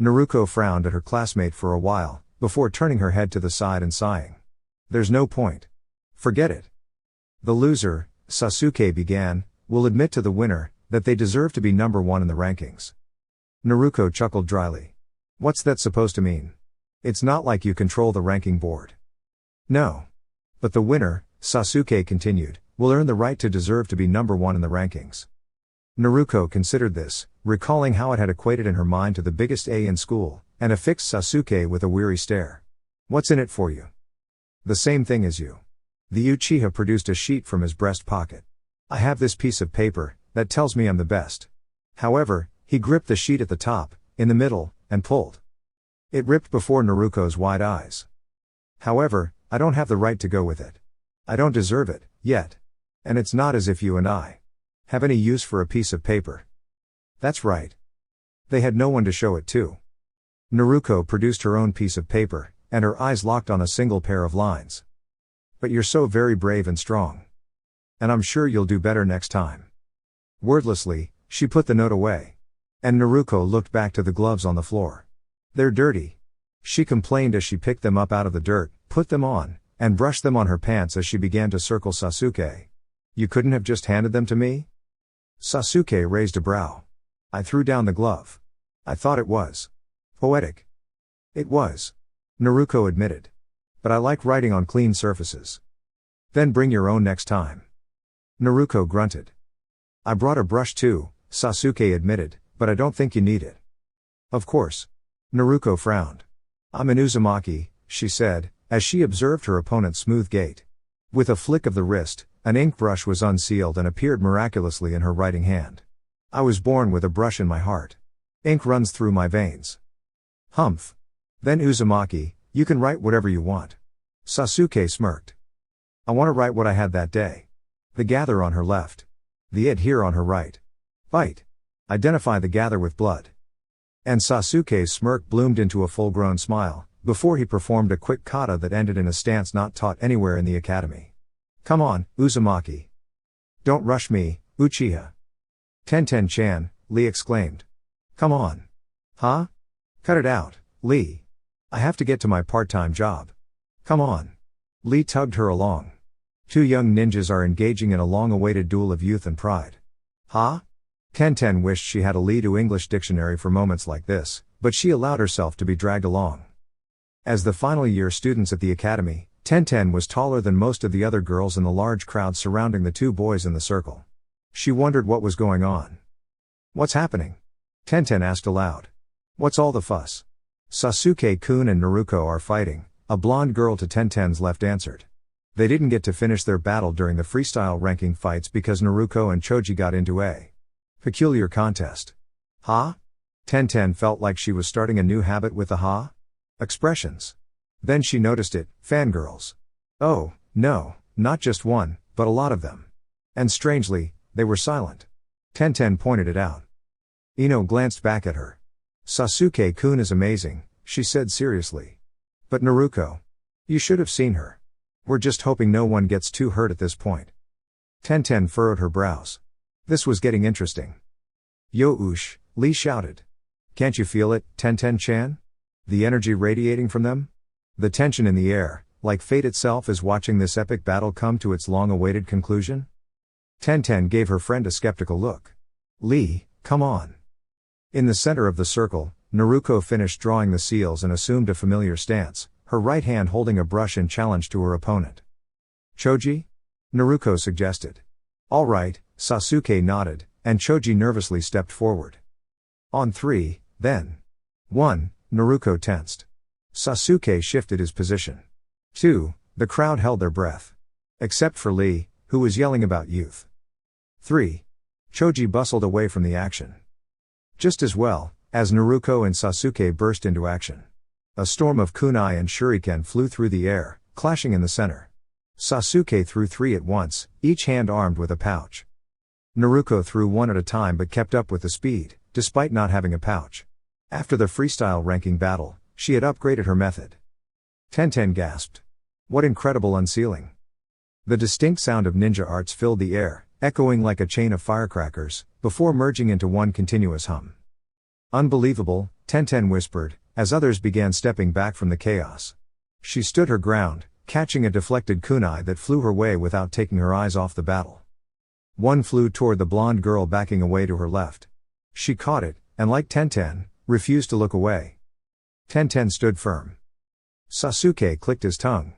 Naruko frowned at her classmate for a while, before turning her head to the side and sighing. There's no point. Forget it. The loser, Sasuke began, will admit to the winner, that they deserve to be number one in the rankings. Naruko chuckled dryly. What's that supposed to mean? It's not like you control the ranking board. No. But the winner, Sasuke continued, will earn the right to deserve to be number one in the rankings. Naruko considered this, recalling how it had equated in her mind to the biggest A in school, and affixed Sasuke with a weary stare. What's in it for you? The same thing as you. The Uchiha produced a sheet from his breast pocket. I have this piece of paper, that tells me I'm the best. However, he gripped the sheet at the top, in the middle, and pulled. It ripped before Naruko's wide eyes. However, I don't have the right to go with it. I don't deserve it, yet. And it's not as if you and I have any use for a piece of paper. That's right. They had no one to show it to. Naruko produced her own piece of paper, and her eyes locked on a single pair of lines. But you're so very brave and strong. And I'm sure you'll do better next time. Wordlessly, she put the note away. And Naruko looked back to the gloves on the floor. They're dirty. She complained as she picked them up out of the dirt, put them on, and brushed them on her pants as she began to circle Sasuke. You couldn't have just handed them to me? Sasuke raised a brow. I threw down the glove. I thought it was poetic. It was, Naruko admitted. But I like writing on clean surfaces. Then bring your own next time. Naruko grunted. I brought a brush too, Sasuke admitted, but I don't think you need it. Of course. Naruko frowned. I'm an Uzumaki, she said, as she observed her opponent's smooth gait. With a flick of the wrist, an ink brush was unsealed and appeared miraculously in her writing hand. I was born with a brush in my heart. Ink runs through my veins. Humph. Then Uzumaki, you can write whatever you want. Sasuke smirked. I want to write what I had that day. The gather on her left. The it here on her right. Bite. Identify the gather with blood. And Sasuke's smirk bloomed into a full-grown smile, before he performed a quick kata that ended in a stance not taught anywhere in the academy. Come on, Uzumaki. Don't rush me, Uchiha. Tenten-chan, Lee exclaimed. Come on. Huh? Cut it out, Lee. I have to get to my part-time job. Come on. Lee tugged her along. Two young ninjas are engaging in a long-awaited duel of youth and pride. Huh? Tenten wished she had a Lee to English dictionary for moments like this, but she allowed herself to be dragged along. As the final year students at the academy, Tenten was taller than most of the other girls in the large crowd surrounding the two boys in the circle. She wondered what was going on. What's happening? Tenten asked aloud. What's all the fuss? Sasuke-kun and Naruko are fighting, a blonde girl to Tenten's left answered. They didn't get to finish their battle during the freestyle ranking fights because Naruko and Choji got into a peculiar contest. Ha? Tenten felt like she was starting a new habit with the ha expressions. Then she noticed it, fangirls. Oh, no, not just one, but a lot of them. And strangely, they were silent. Tenten pointed it out. Ino glanced back at her. Sasuke-kun is amazing, she said seriously. But Naruko. You should have seen her. We're just hoping no one gets too hurt at this point. Tenten furrowed her brows. This was getting interesting. Yo-ush, Lee shouted. Can't you feel it, Tenten-chan? The energy radiating from them? The tension in the air, like fate itself is watching this epic battle come to its long-awaited conclusion? Tenten gave her friend a skeptical look. Lee, come on. In the center of the circle, Naruko finished drawing the seals and assumed a familiar stance, her right hand holding a brush in challenge to her opponent. Choji? Naruko suggested. All right, Sasuke nodded, and Choji nervously stepped forward. On 3, then. 1, Naruko tensed. Sasuke shifted his position. 2, the crowd held their breath. Except for Lee, who was yelling about youth. 3. Choji bustled away from the action. Just as well, as Naruko and Sasuke burst into action. A storm of kunai and shuriken flew through the air, clashing in the center. Sasuke threw 3 at once, each hand armed with a pouch. Naruko threw 1 at a time but kept up with the speed, despite not having a pouch. After the freestyle ranking battle, she had upgraded her method. Tenten gasped. What incredible unsealing. The distinct sound of ninja arts filled the air, echoing like a chain of firecrackers, before merging into one continuous hum. Unbelievable, Tenten whispered, as others began stepping back from the chaos. She stood her ground, catching a deflected kunai that flew her way without taking her eyes off the battle. One flew toward the blonde girl backing away to her left. She caught it, and like Tenten, refused to look away. Tenten stood firm. Sasuke clicked his tongue.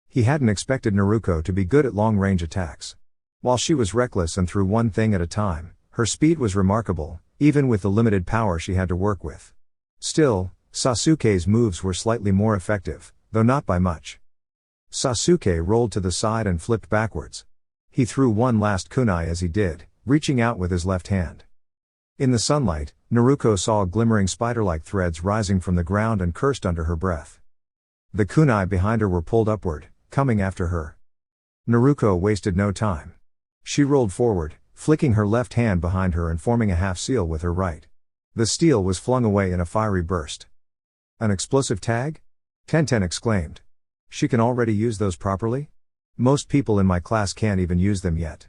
He hadn't expected Naruko to be good at long-range attacks. While she was reckless and threw one thing at a time, her speed was remarkable, even with the limited power she had to work with. Still, Sasuke's moves were slightly more effective, though not by much. Sasuke rolled to the side and flipped backwards. He threw one last kunai as he did, reaching out with his left hand. In the sunlight, Naruko saw glimmering spider-like threads rising from the ground and cursed under her breath. The kunai behind her were pulled upward, coming after her. Naruko wasted no time. She rolled forward, flicking her left hand behind her and forming a half-seal with her right. The steel was flung away in a fiery burst. An explosive tag? Tenten exclaimed. She can already use those properly? Most people in my class can't even use them yet.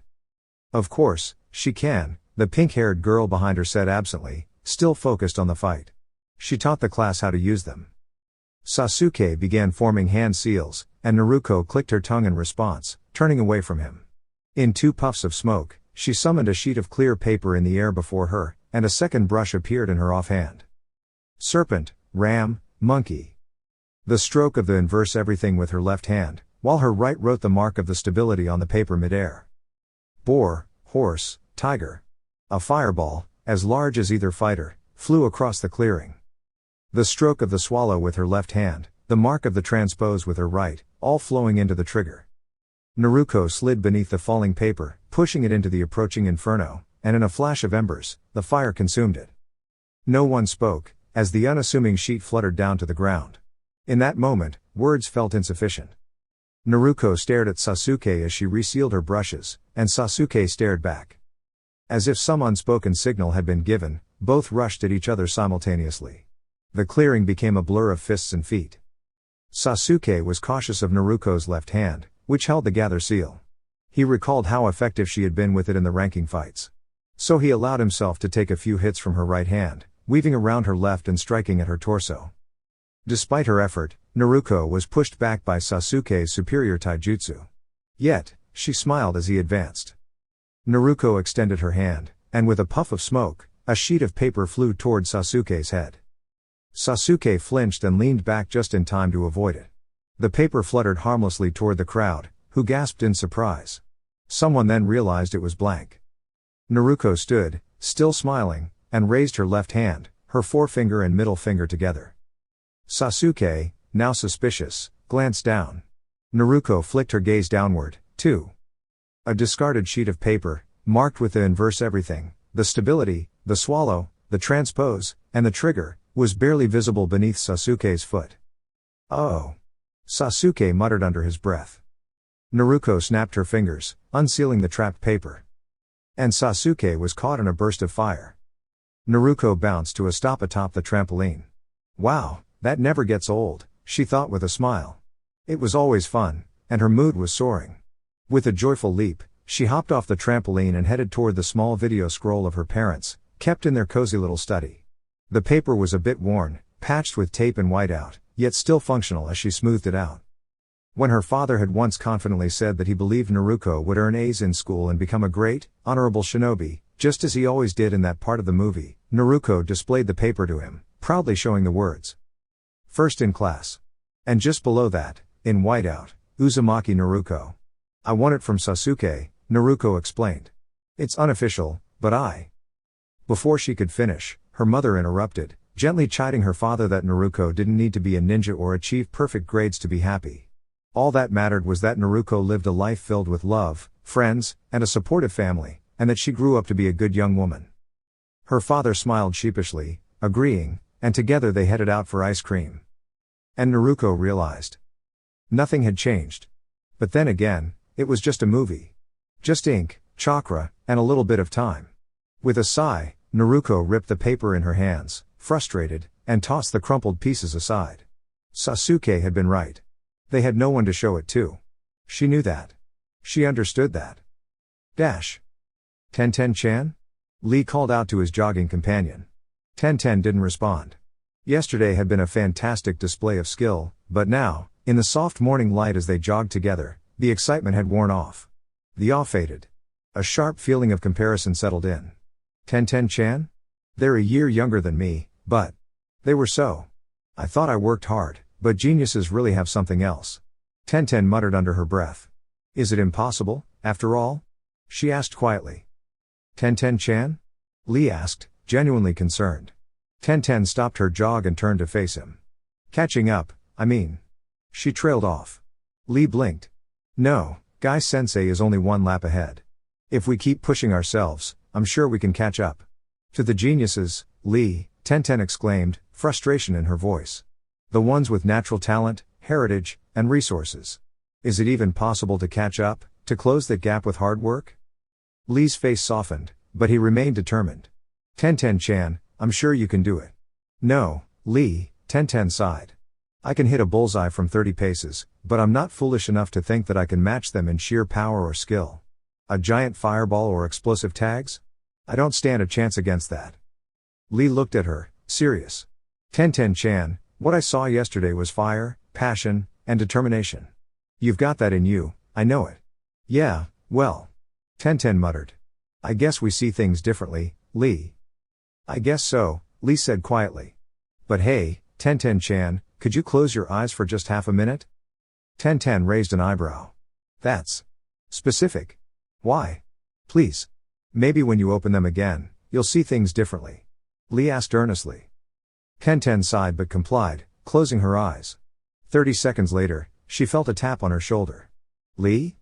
Of course, she can, the pink-haired girl behind her said absently, still focused on the fight. She taught the class how to use them. Sasuke began forming hand seals, and Naruko clicked her tongue in response, turning away from him. In 2 puffs of smoke, she summoned a sheet of clear paper in the air before her, and a second brush appeared in her offhand. Serpent, ram, monkey. The stroke of the inverse everything with her left hand, while her right wrote the mark of the stability on the paper midair. Boar, horse, tiger. A fireball, as large as either fighter, flew across the clearing. The stroke of the swallow with her left hand, the mark of the transpose with her right, all flowing into the trigger. Naruko slid beneath the falling paper, pushing it into the approaching inferno, and in a flash of embers, the fire consumed it. No one spoke, as the unassuming sheet fluttered down to the ground. In that moment, words felt insufficient. Naruko stared at Sasuke as she resealed her brushes, and Sasuke stared back. As if some unspoken signal had been given, both rushed at each other simultaneously. The clearing became a blur of fists and feet. Sasuke was cautious of Naruko's left hand, which held the gather seal. He recalled how effective she had been with it in the ranking fights. So he allowed himself to take a few hits from her right hand, weaving around her left and striking at her torso. Despite her effort, Naruko was pushed back by Sasuke's superior taijutsu. Yet, she smiled as he advanced. Naruko extended her hand, and with a puff of smoke, a sheet of paper flew toward Sasuke's head. Sasuke flinched and leaned back just in time to avoid it. The paper fluttered harmlessly toward the crowd, who gasped in surprise. Someone then realized it was blank. Naruko stood, still smiling, and raised her left hand, her forefinger and middle finger together. Sasuke, now suspicious, glanced down. Naruko flicked her gaze downward, too. A discarded sheet of paper, marked with the inverse everything, the stability, the swallow, the transpose, and the trigger, was barely visible beneath Sasuke's foot. Oh! Sasuke muttered under his breath. Naruko snapped her fingers, unsealing the trapped paper. And Sasuke was caught in a burst of fire. Naruko bounced to a stop atop the trampoline. Wow, that never gets old, she thought with a smile. It was always fun, and her mood was soaring. With a joyful leap, she hopped off the trampoline and headed toward the small video scroll of her parents, kept in their cozy little study. The paper was a bit worn, patched with tape and whiteout, yet still functional as she smoothed it out. When her father had once confidently said that he believed Naruko would earn A's in school and become a great, honorable shinobi, just as he always did in that part of the movie, Naruko displayed the paper to him, proudly showing the words, "First in class." And just below that, in whiteout, "Uzumaki Naruko." "I won it from Sasuke," Naruko explained. "It's unofficial, but I..." Before she could finish, her mother interrupted, gently chiding her father that Naruko didn't need to be a ninja or achieve perfect grades to be happy. All that mattered was that Naruko lived a life filled with love, friends, and a supportive family, and that she grew up to be a good young woman. Her father smiled sheepishly, agreeing, and together they headed out for ice cream. And Naruko realized nothing had changed. But then again, it was just a movie. Just ink, chakra, and a little bit of time. With a sigh, Naruko ripped the paper in her hands, frustrated, and tossed the crumpled pieces aside. Sasuke had been right. They had no one to show it to. She knew that. She understood that. Ten-Ten-chan? Lee called out to his jogging companion. Ten-Ten didn't respond. Yesterday had been a fantastic display of skill, but now, in the soft morning light as they jogged together, the excitement had worn off. The awe faded. A sharp feeling of comparison settled in. Ten-Ten-chan? They're a year younger than me, but they were so. I thought I worked hard, but geniuses really have something else. Ten-Ten muttered under her breath. Is it impossible, after all? She asked quietly. Ten-Ten-chan? Lee asked, genuinely concerned. Ten-Ten stopped her jog and turned to face him. Catching up, I mean. She trailed off. Lee blinked. No, Guy-sensei is only one lap ahead. If we keep pushing ourselves, I'm sure we can catch up. To the geniuses, Lee, Ten-Ten exclaimed, frustration in her voice. The ones with natural talent, heritage, and resources. Is it even possible to catch up, to close that gap with hard work? Lee's face softened, but he remained determined. Ten-Ten-chan, I'm sure you can do it. No, Lee, Ten-Ten sighed. I can hit a bullseye from 30 paces, but I'm not foolish enough to think that I can match them in sheer power or skill. A giant fireball or explosive tags? I don't stand a chance against that. Lee looked at her, serious. Ten-Ten-chan, what I saw yesterday was fire, passion, and determination. You've got that in you, I know it. Yeah, well. Ten-Ten muttered. I guess we see things differently, Lee. I guess so, Lee said quietly. But hey, Ten-Ten-chan, could you close your eyes for just half a minute? Ten-Ten raised an eyebrow. That's specific. Why? Please. Maybe when you open them again, you'll see things differently. Lee asked earnestly. Ten-Ten sighed but complied, closing her eyes. 30 seconds later, she felt a tap on her shoulder. Lee?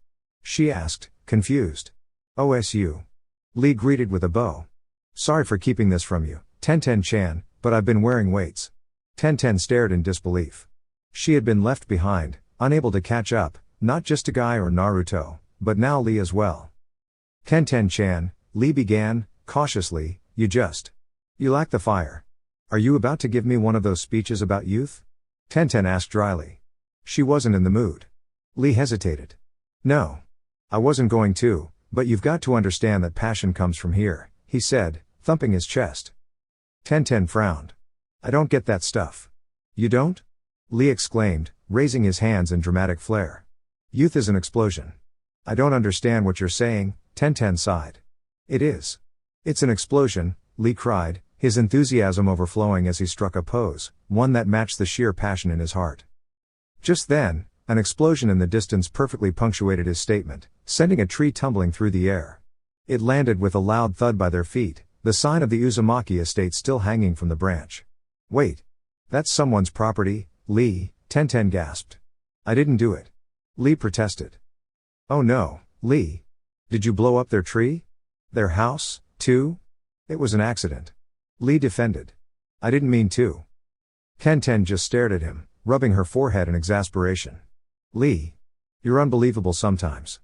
She asked, confused. OSU. Lee greeted with a bow. Sorry for keeping this from you, Tenten-chan, but I've been wearing weights. Tenten stared in disbelief. She had been left behind, unable to catch up, not just to Guy or Naruto, but now Lee as well. Tenten-chan, Lee began, cautiously, you lack the fire. Are you about to give me one of those speeches about youth? Tenten asked dryly. She wasn't in the mood. Lee hesitated. No. I wasn't going to, but you've got to understand that passion comes from here, he said, thumping his chest. Tenten frowned. I don't get that stuff. You don't? Lee exclaimed, raising his hands in dramatic flair. Youth is an explosion. I don't understand what you're saying, Tenten sighed. It is. It's an explosion, Lee cried, his enthusiasm overflowing as he struck a pose, one that matched the sheer passion in his heart. Just then, an explosion in the distance perfectly punctuated his statement, sending a tree tumbling through the air. It landed with a loud thud by their feet, the sign of the Uzumaki estate still hanging from the branch. Wait. That's someone's property, Lee, Tenten gasped. I didn't do it. Lee protested. Oh no, Lee. Did you blow up their tree? Their house, too? It was an accident. Lee defended. I didn't mean to. Tenten just stared at him, rubbing her forehead in exasperation. Lee. You're unbelievable sometimes.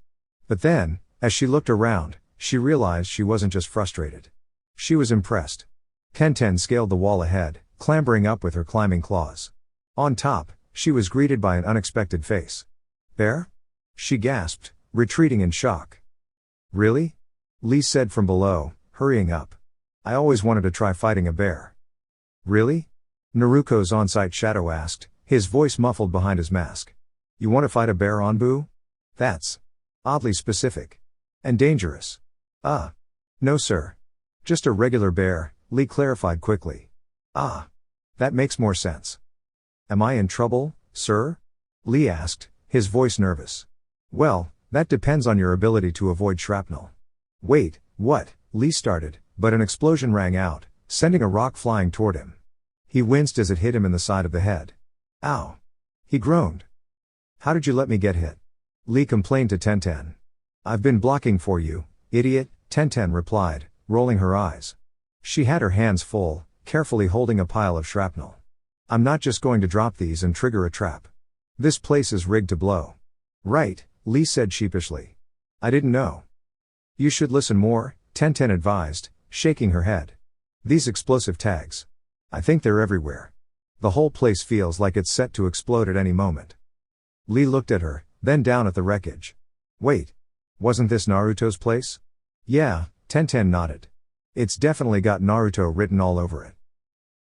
But then, as she looked around, she realized she wasn't just frustrated. She was impressed. Tenten scaled the wall ahead, clambering up with her climbing claws. On top, she was greeted by an unexpected face. Bear? She gasped, retreating in shock. Really? Lee said from below, hurrying up. I always wanted to try fighting a bear. Really? Naruko's on-site shadow asked, his voice muffled behind his mask. You want to fight a bear, Onbu? That's oddly specific. And dangerous. No sir. Just a regular bear, Lee clarified quickly. Ah. That makes more sense. Am I in trouble, sir? Lee asked, his voice nervous. Well, that depends on your ability to avoid shrapnel. Wait, what? Lee started, but an explosion rang out, sending a rock flying toward him. He winced as it hit him in the side of the head. Ow! He groaned. How did you let me get hit? Lee complained to Tenten. I've been blocking for you, idiot, Tenten replied, rolling her eyes. She had her hands full, carefully holding a pile of shrapnel. I'm not just going to drop these and trigger a trap. This place is rigged to blow. Right, Lee said sheepishly. I didn't know. You should listen more, Tenten advised, shaking her head. These explosive tags. I think they're everywhere. The whole place feels like it's set to explode at any moment. Lee looked at her, then down at the wreckage. Wait. Wasn't this Naruto's place? Yeah, Tenten nodded. It's definitely got Naruto written all over it.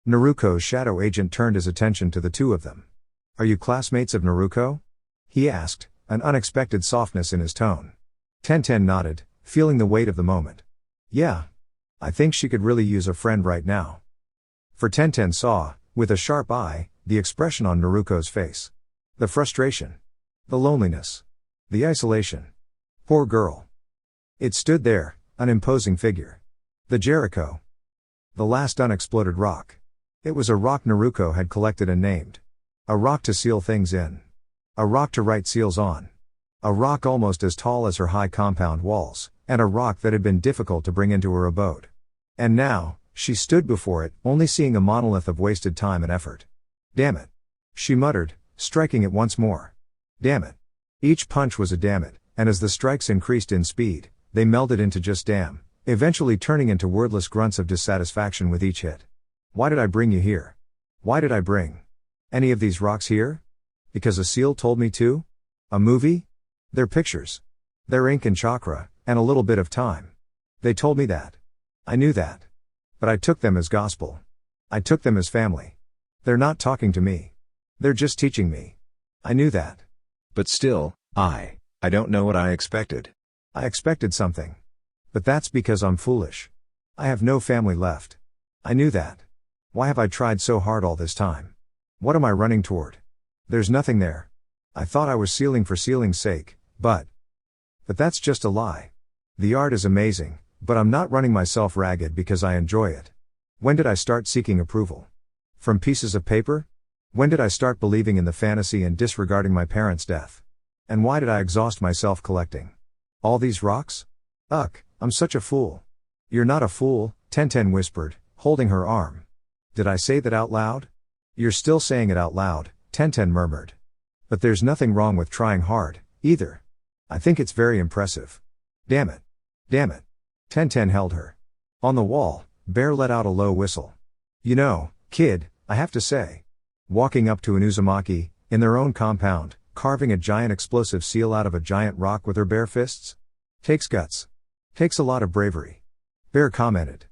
Naruko's shadow agent turned his attention to the two of them. Are you classmates of Naruko? He asked, an unexpected softness in his tone. Tenten nodded, feeling the weight of the moment. Yeah. I think she could really use a friend right now. For Tenten saw, with a sharp eye, the expression on Naruko's face. The frustration. The loneliness. The isolation. Poor girl. It stood there, an imposing figure. The Jericho. The last unexploded rock. It was a rock Naruko had collected and named. A rock to seal things in. A rock to write seals on. A rock almost as tall as her high compound walls, and a rock that had been difficult to bring into her abode. And now, she stood before it, only seeing a monolith of wasted time and effort. Damn it. She muttered, striking it once more. Damn it. Each punch was a damn it, and as the strikes increased in speed, they melded into just damn, eventually turning into wordless grunts of dissatisfaction with each hit. Why did I bring you here? Why did I bring any of these rocks here? Because a seal told me to? A movie? They're pictures. They're ink and chakra, and a little bit of time. They told me that. I knew that. But I took them as gospel. I took them as family. They're not talking to me. They're just teaching me. I knew that. But still, I don't know what I expected. I expected something. But that's because I'm foolish. I have no family left. I knew that. Why have I tried so hard all this time? What am I running toward? There's nothing there. I thought I was sealing for sealing's sake, but that's just a lie. The art is amazing, but I'm not running myself ragged because I enjoy it. When did I start seeking approval? From pieces of paper? When did I start believing in the fantasy and disregarding my parents' death? And why did I exhaust myself collecting all these rocks? Ugh, I'm such a fool. You're not a fool, Tenten whispered, holding her arm. Did I say that out loud? You're still saying it out loud, Tenten murmured. But there's nothing wrong with trying hard, either. I think it's very impressive. Damn it. Damn it. Tenten held her. On the wall, Bear let out a low whistle. You know, kid, I have to say. Walking up to an Uzumaki, in their own compound, carving a giant explosive seal out of a giant rock with her bare fists? Takes guts. Takes a lot of bravery. Bear commented.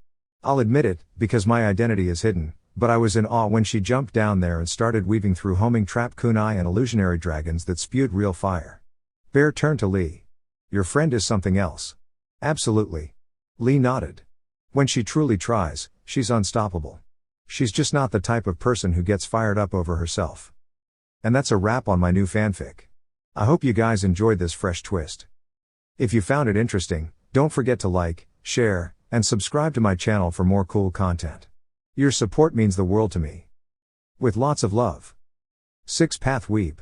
I'll admit it, because my identity is hidden, but I was in awe when she jumped down there and started weaving through homing trap kunai and illusionary dragons that spewed real fire. Bear turned to Lee. Your friend is something else. Absolutely. Lee nodded. When she truly tries, she's unstoppable. She's just not the type of person who gets fired up over herself. And that's a wrap on my new fanfic. I hope you guys enjoyed this fresh twist. If you found it interesting, don't forget to like, share, and subscribe to my channel for more cool content. Your support means the world to me. With lots of love. 6 Path Weeb.